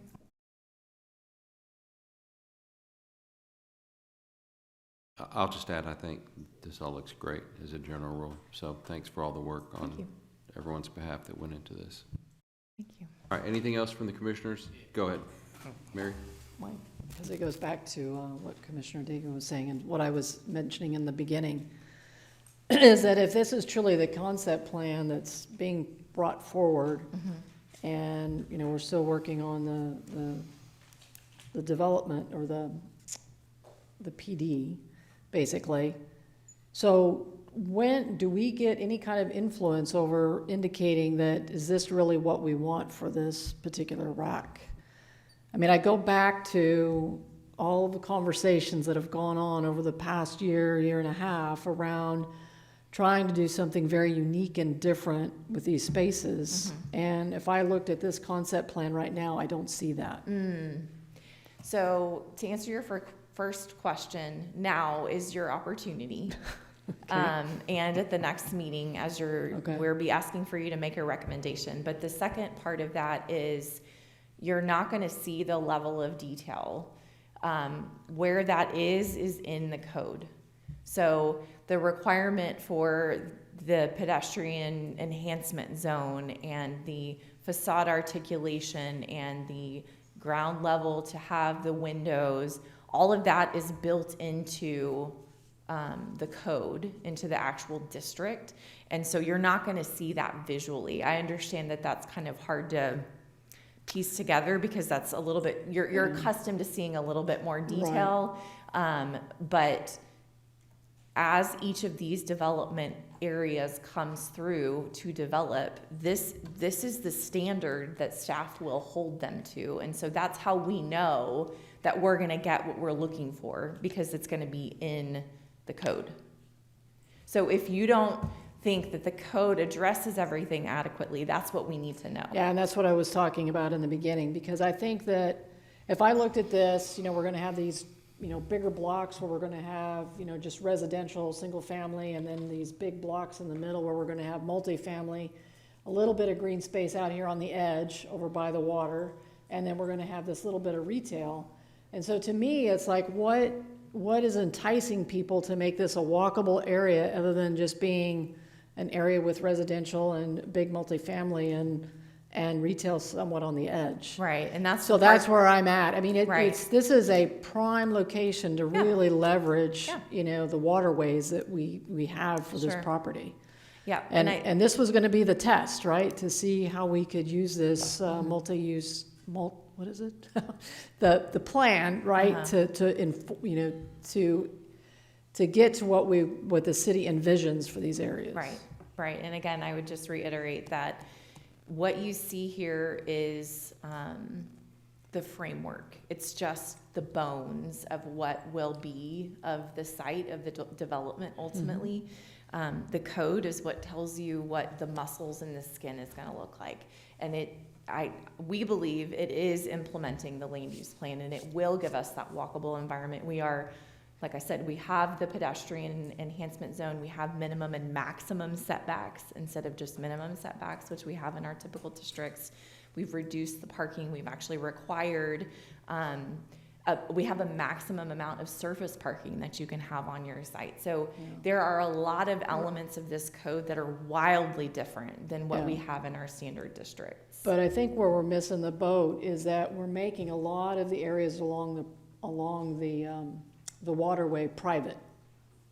I'll just add, I think this all looks great as a general rule. So thanks for all the work
Thank you.
on everyone's behalf that went into this.
Thank you.
All right, anything else from the commissioners? Go ahead. Mary?
Because it goes back to what Commissioner Deegan was saying and what I was mentioning in the beginning, is that if this is truly the concept plan that's being brought forward, and, you know, we're still working on the development or the PD, basically. So when do we get any kind of influence over indicating that, is this really what we want for this particular rack? I mean, I go back to all of the conversations that have gone on over the past year and a half around trying to do something very unique and different with these spaces. And if I looked at this concept plan right now, I don't see that.
So to answer your first question, now is your opportunity. And at the next meeting, we'll be asking for you to make a recommendation. But the second part of that is you're not going to see the level of detail. Where that is in the code. So the requirement for the pedestrian enhancement zone and the facade articulation and the ground level to have the windows, all of that is built into the code, into the actual district. And so you're not going to see that visually. I understand that that's kind of hard to piece together because that's a little bit, you're accustomed to seeing a little bit more detail. But as each of these development areas comes through to develop, this is the standard that staff will hold them to. And so that's how we know that we're going to get what we're looking for, because it's going to be in the code. So if you don't think that the code addresses everything adequately, that's what we need to know.
Yeah, and that's what I was talking about in the beginning, because I think that if I looked at this, you know, we're gonna have these, you know, bigger blocks where we're gonna have, you know, just residential, single family, and then these big blocks in the middle where we're gonna have multifamily, a little bit of green space out here on the edge over by the water, and then we're gonna have this little bit of retail. And so to me, it's like, what is enticing people to make this a walkable area other than just being an area with residential and big multifamily and retail somewhat on the edge?
Right, and that's
So that's where I'm at. I mean,
Right.
this is a prime location to
Yeah.
really leverage,
Yeah.
you know, the waterways that we have for this
Sure.
property.
yeah,
And this was gonna be the test, right? To see how we could use this multi-use, what is it? The plan, right? To get to what the city envisions for these areas.
Right. And again, I would just reiterate that what you see here is the framework. It's just the bones of what will be of the site of the development ultimately. The code is what tells you what the muscles in the skin is going to look like. And we believe it is implementing the land use plan, and it will give us that walkable environment. We are, like I said, we have the pedestrian enhancement zone. We have minimum and maximum setbacks instead of just minimum setbacks, which we have in our typical districts. We've reduced the parking. We've actually required, we have a maximum amount of surface parking that you can have on your site. So there are a lot of elements of this code that are wildly different than what we have in our standard districts.
But I think where we're missing the boat is that we're making a lot of the areas along the waterway private.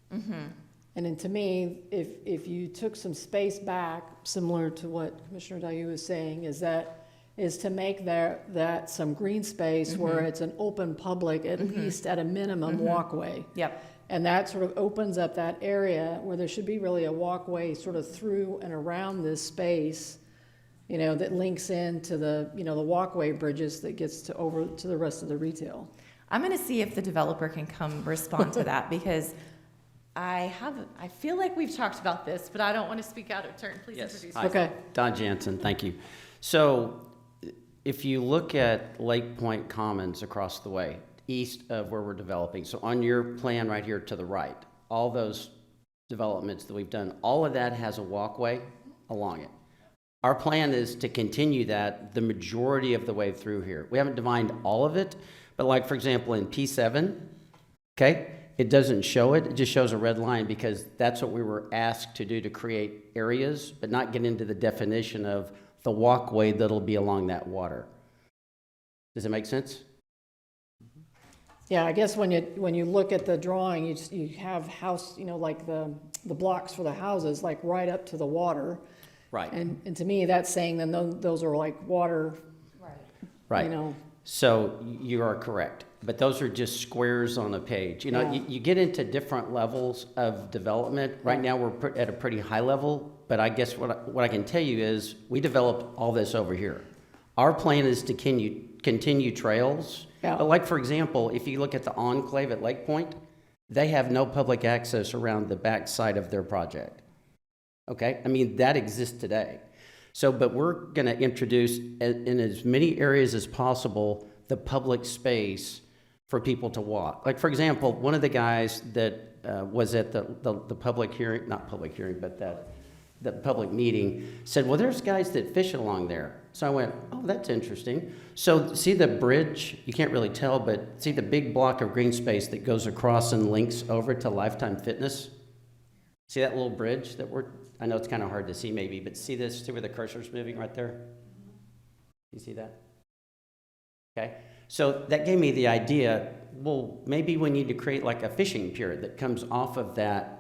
And then to me, if you took some space back, similar to what Commissioner Dayu was saying, is to make that some green space where it's an open public, at least at a minimum walkway.
Yep.
And that sort of opens up that area where there should be really a walkway sort of through and around this space, you know, that links into the, you know, the walkway bridges that gets to over to the rest of the retail.
I'm going to see if the developer can come respond to that, because I feel like we've talked about this, but I don't want to speak out of turn. Please introduce yourself.
Okay.
Don Jansen, thank you. So if you look at Lake Point Commons across the way, east of where we're developing, so on your plan right here to the right, all those developments that we've done, all of that has a walkway along it. Our plan is to continue that the majority of the way through here. We haven't defined all of it, but like, for example, in P7, okay, it doesn't show it, it just shows a red line because that's what we were asked to do, to create areas, but not get into the definition of the walkway that'll be along that water. Does it make sense?
Yeah, I guess when you look at the drawing, you have house, like the blocks for the houses, like right up to the water.
Right.
And to me, that's saying then those are like water,
Right.
you know.
So you are correct, but those are just squares on a page. You know,
Yeah.
you get into different levels of development. Right now, we're at a pretty high level, but I guess what I can tell you is we developed all this over here. Our plan is to continue trails.
Yeah.
But like, for example, if you look at the enclave at Lake Point, they have no public access around the back side of their project. Okay? I mean, that exists today. So, but we're going to introduce in as many areas as possible the public space for people to walk. Like, for example, one of the guys that was at the public hearing, not public hearing, but the public meeting, said, well, there's guys that fish along there. So I went, oh, that's interesting. So see the bridge? You can't really tell, but see the big block of green space that goes across and links over to Lifetime Fitness? See that little bridge that I know it's kind of hard to see maybe, but see this? See where the cursor's moving right there? You see that? Okay. So that gave me the idea, well, maybe we need to create like a fishing pier that comes off of that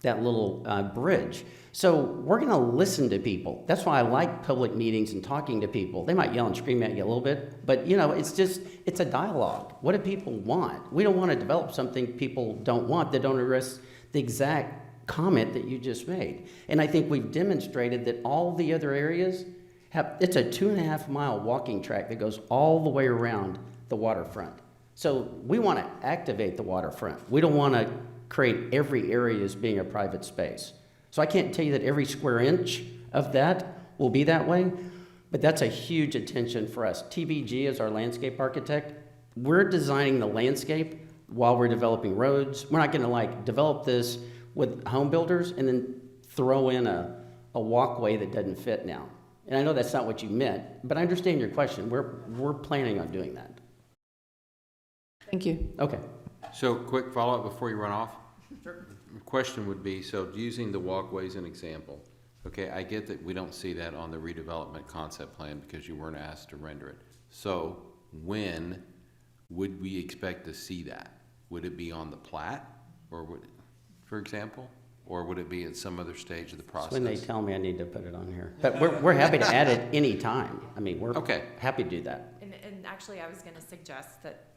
little bridge. So we're going to listen to people. That's why I like public meetings and talking to people. They might yell and scream at you a little bit, but it's a dialogue. What do people want? We don't want to develop something people don't want that don't address the exact comment that you just made. And I think we've demonstrated that all the other areas it's a 2.5-mile walking track that goes all the way around the waterfront. So we want to activate the waterfront. We don't want to create every area as being a private space. So I can't tell you that every square inch of that will be that way, but that's a huge attention for us. TBG is our landscape architect. We're designing the landscape while we're developing roads. We're not going to develop this with home builders and then throw in a walkway that doesn't fit now. And I know that's not what you meant, but I understand your question. We're planning on doing that.
Thank you.
Okay.
So quick follow-up before you run off. Sure. The question would be, so using the walkway as an example, okay, I get that we don't see that on the redevelopment concept plan because you weren't asked to render it. So when would we expect to see that? Would it be on the plat, or for example? Or would it be at some other stage of the process?
It's when they tell me I need to put it on here. But we're happy to add it any time. I mean, we're happy to do that.
And actually, I was going to suggest that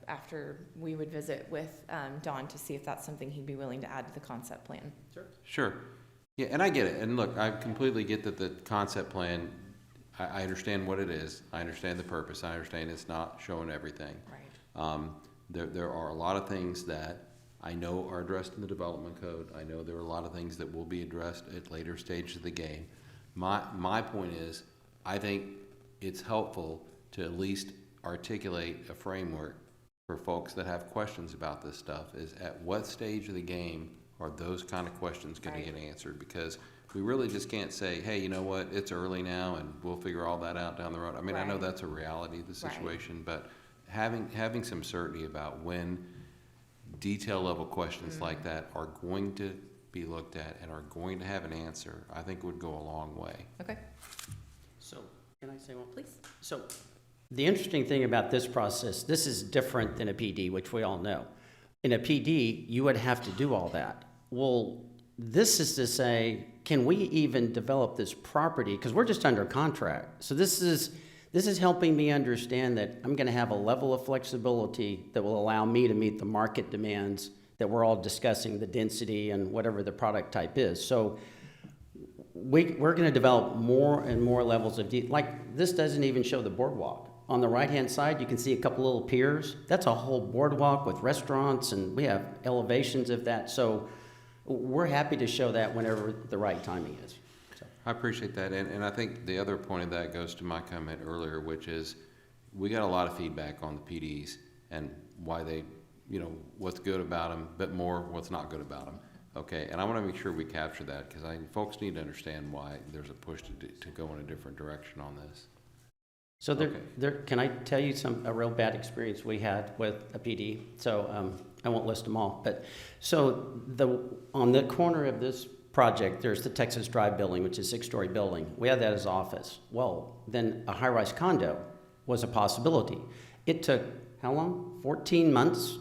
after we would visit with Don to see if that's something he'd be willing to add to the concept plan.
Sure. Yeah, and I get it. And look, I completely get that the concept plan, I understand what it is. I understand the purpose. I understand it's not showing everything.
Right.
There are a lot of things that I know are addressed in the development code. I know there are a lot of things that will be addressed at later stages of the game. My point is, I think it's helpful to at least articulate a framework for folks that have questions about this stuff, is at what stage of the game are those kind of questions going to get answered? Because we really just can't say, hey, you know what, it's early now and we'll figure all that out down the road. I mean, I know that's a reality of the situation, but having some certainty about when detail level questions like that are going to be looked at and are going to have an answer, I think would go a long way.
Okay.
So, can I say one, please? So, the interesting thing about this process, this is different than a PD, which we all know. In a PD, you would have to do all that. Well, this is to say, can we even develop this property? Because we're just under contract. So this is helping me understand that I'm going to have a level of flexibility that will allow me to meet the market demands that we're all discussing, the density and whatever the product type is. So we're going to develop more and more levels of like this doesn't even show the boardwalk. On the right-hand side, you can see a couple little piers. That's a whole boardwalk with restaurants, and we have elevations of that. So we're happy to show that whenever the right timing is. So.
I appreciate that. And I think the other point of that goes to my comment earlier, which is we got a lot of feedback on the PDs and why they, what's good about them, but more what's not good about them. Okay, and I want to make sure we capture that, because folks need to understand why there's a push to go in a different direction on this.
So
Okay.
can I tell you a real bad experience we had with a PD? So, I won't list them all, but, so on the corner of this project, there's the Texas Drive building, which is a 6-story building. We had that as office. Well, then a high-rise condo was a possibility. It took, how long? 14 months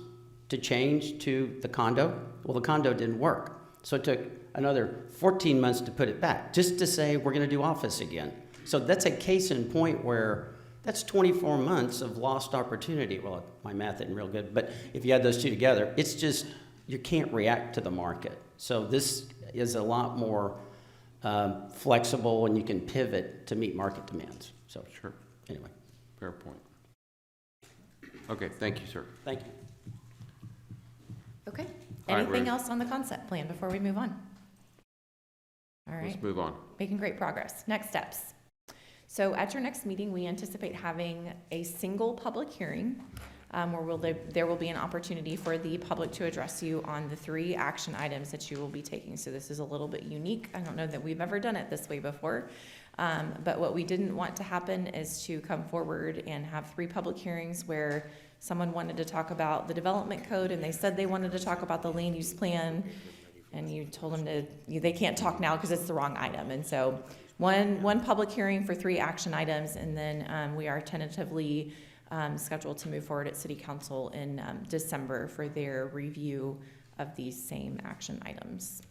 to change to the condo. Well, the condo didn't work. So it took another 14 months to put it back, just to say we're gonna do office again. So that's a case in point where that's 24 months of lost opportunity. Well, my math isn't real good, but if you add those two together, it's just, you can't react to the market. So this is a lot more flexible, and you can pivot to meet market demands. So,
Sure,
anyway,
fair point. Okay, thank you, sir.
thank you.
Okay.
All right,
Anything
Ruth.
else on the concept plan before we move on? All right.
Let's move on.
Making great progress. Next steps. So at your next meeting, we anticipate having a single public hearing where there will be an opportunity for the public to address you on the 3 action items that you will be taking. So this is a little bit unique. I don't know that we've ever done it this way before. But what we didn't want to happen is to come forward and have 3 public hearings where someone wanted to talk about the development code and they said they wanted to talk about the land use plan, and you told them they can't talk now because it's the wrong item. And so one public hearing for 3 action items, and then we are tentatively scheduled to move forward at City Council in December for their review of these same action items.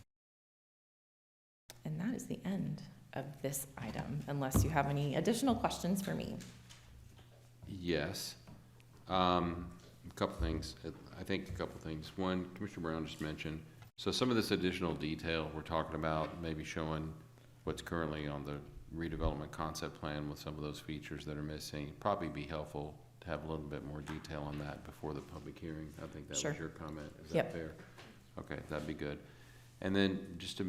And that is the end of this item, unless you have any additional questions for me.
Yes. A couple things. I think a couple things. One, Commissioner Brown just mentioned, so some of this additional detail we're talking about, maybe showing what's currently on the redevelopment concept plan with some of those features that are missing, probably be helpful to have a little bit more detail on that before the public hearing. I think that
Sure.
was your comment. Is
Yep.
that fair? Okay, that'd be good. And then just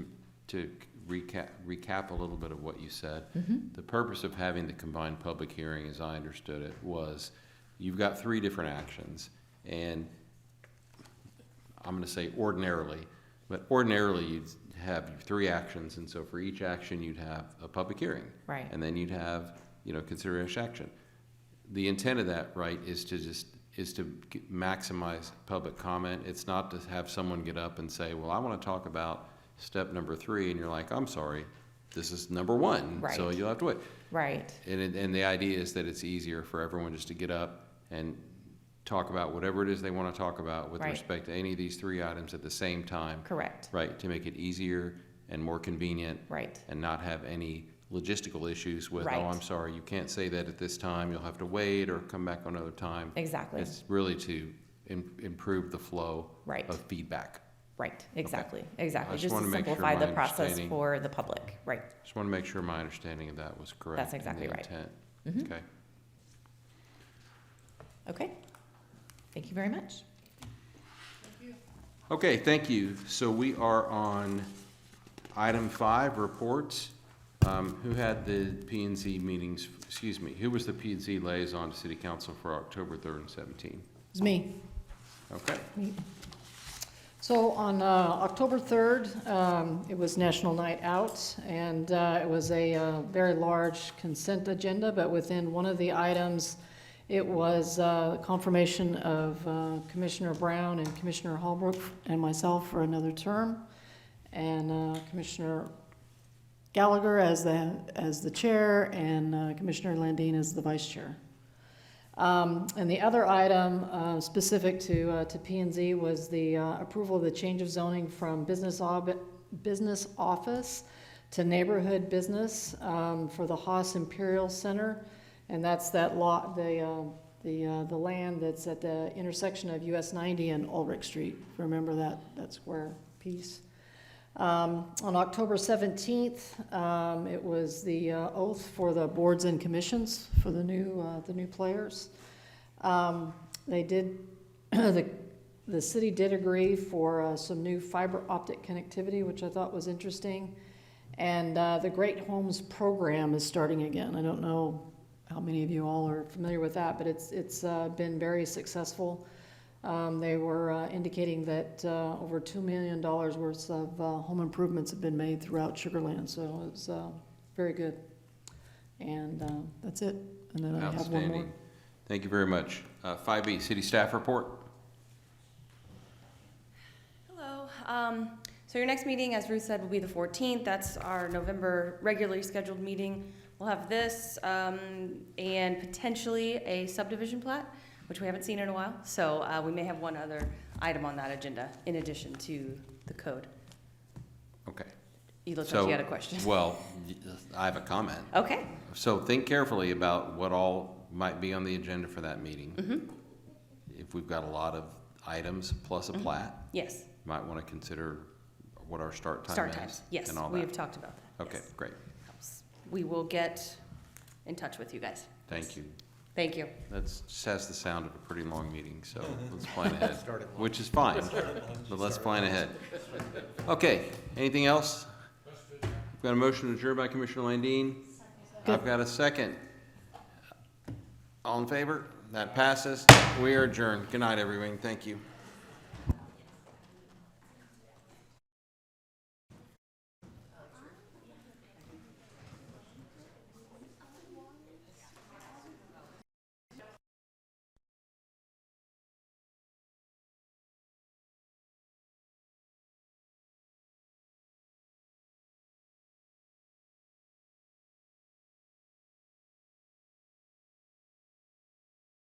to recap a little bit of what you said, the purpose of having the combined public hearing, as I understood it, was you've got 3 different actions, and I'm going to say ordinarily, but ordinarily you'd have 3 actions, and so for each action you'd have a public hearing.
Right.
And then you'd have, consideration action. The intent of that, right, is to maximize public comment. It's not to have someone get up and say, well, I want to talk about step number 3, and you're like, I'm sorry, this is number 1,
Right.
so you'll have to wait.
Right.
And the idea is that it's easier for everyone just to get up and talk about whatever it is they want to talk about with
Right.
respect to any of these 3 items at the same time.
Correct.
Right, to make it easier and more convenient.
Right.
And not have any logistical issues with,
Right.
oh, I'm sorry, you can't say that at this time, you'll have to wait or come back another time.
Exactly.
It's really to improve the flow
Right.
of feedback.
Right. Exactly. Exactly.
I just
Just to
wanna make sure
simplify the
my
process
understanding-
for the public. Right.
Just want to make sure my understanding of that was correct.
That's
and
exactly
the
right.
intent. Okay.
Okay. Thank you very much.
Okay, thank you. So we are on item 5, reports. Who had the P and Z meetings, who was the P and Z liaison to City Council for October 3rd and 17th?
It's me.
Okay,
So on October 3rd, it was National Night Out, and it was a very large consent agenda, but within one of the items, it was confirmation of Commissioner Brown and Commissioner Holbrook and myself for another term, and Commissioner Gallagher as the chair, and Commissioner Landine as the vice chair. And the other item specific to P&Z was the approval of the change of zoning from business office to neighborhood business for the Haas Imperial Center, and that's that lot, the land that's at the intersection of US 90 and Ulrich Street. Remember that square piece. On October 17th, it was the oath for the boards and commissions for the new players. They did, the city did agree for some new fiber optic connectivity, which I thought was interesting. And the Great Homes program is starting again. I don't know how many of you all are familiar with that, but it's been very successful. They were indicating that over $2 million worth of home improvements have been made throughout Sugar Land, so it's very good. And that's it. And then I have one more.
Outstanding. Thank you very much. 5B, city staff report.
Hello. So your next meeting, as Ruth said, will be the 14th. That's our November regularly scheduled meeting. We'll have this and potentially a subdivision plat, which we haven't seen in a while. So we may have one other item on that agenda in addition to the code.
Okay.
You looked
So,
like you had a question.
Well, I have a comment.
Okay.
So think carefully about what all might be on the agenda for that meeting.
Mm-hmm.
If we've got a lot of items plus a plat,
Yes.
you might want to consider what our start time is.
Start times. Yes.
And all
We
that.
have talked about that.
Okay,
Yes.
great.
We will get in touch with you guys.
Thank you.
Thank you.
That's just has the sound of a pretty long meeting, so let's plan ahead, which is fine, but let's plan ahead. Okay, anything else? We've got a motion to adjourn by Commissioner Landine. I've got a second. All in favor? That passes. We are adjourned. Good night, everyone. Thank you.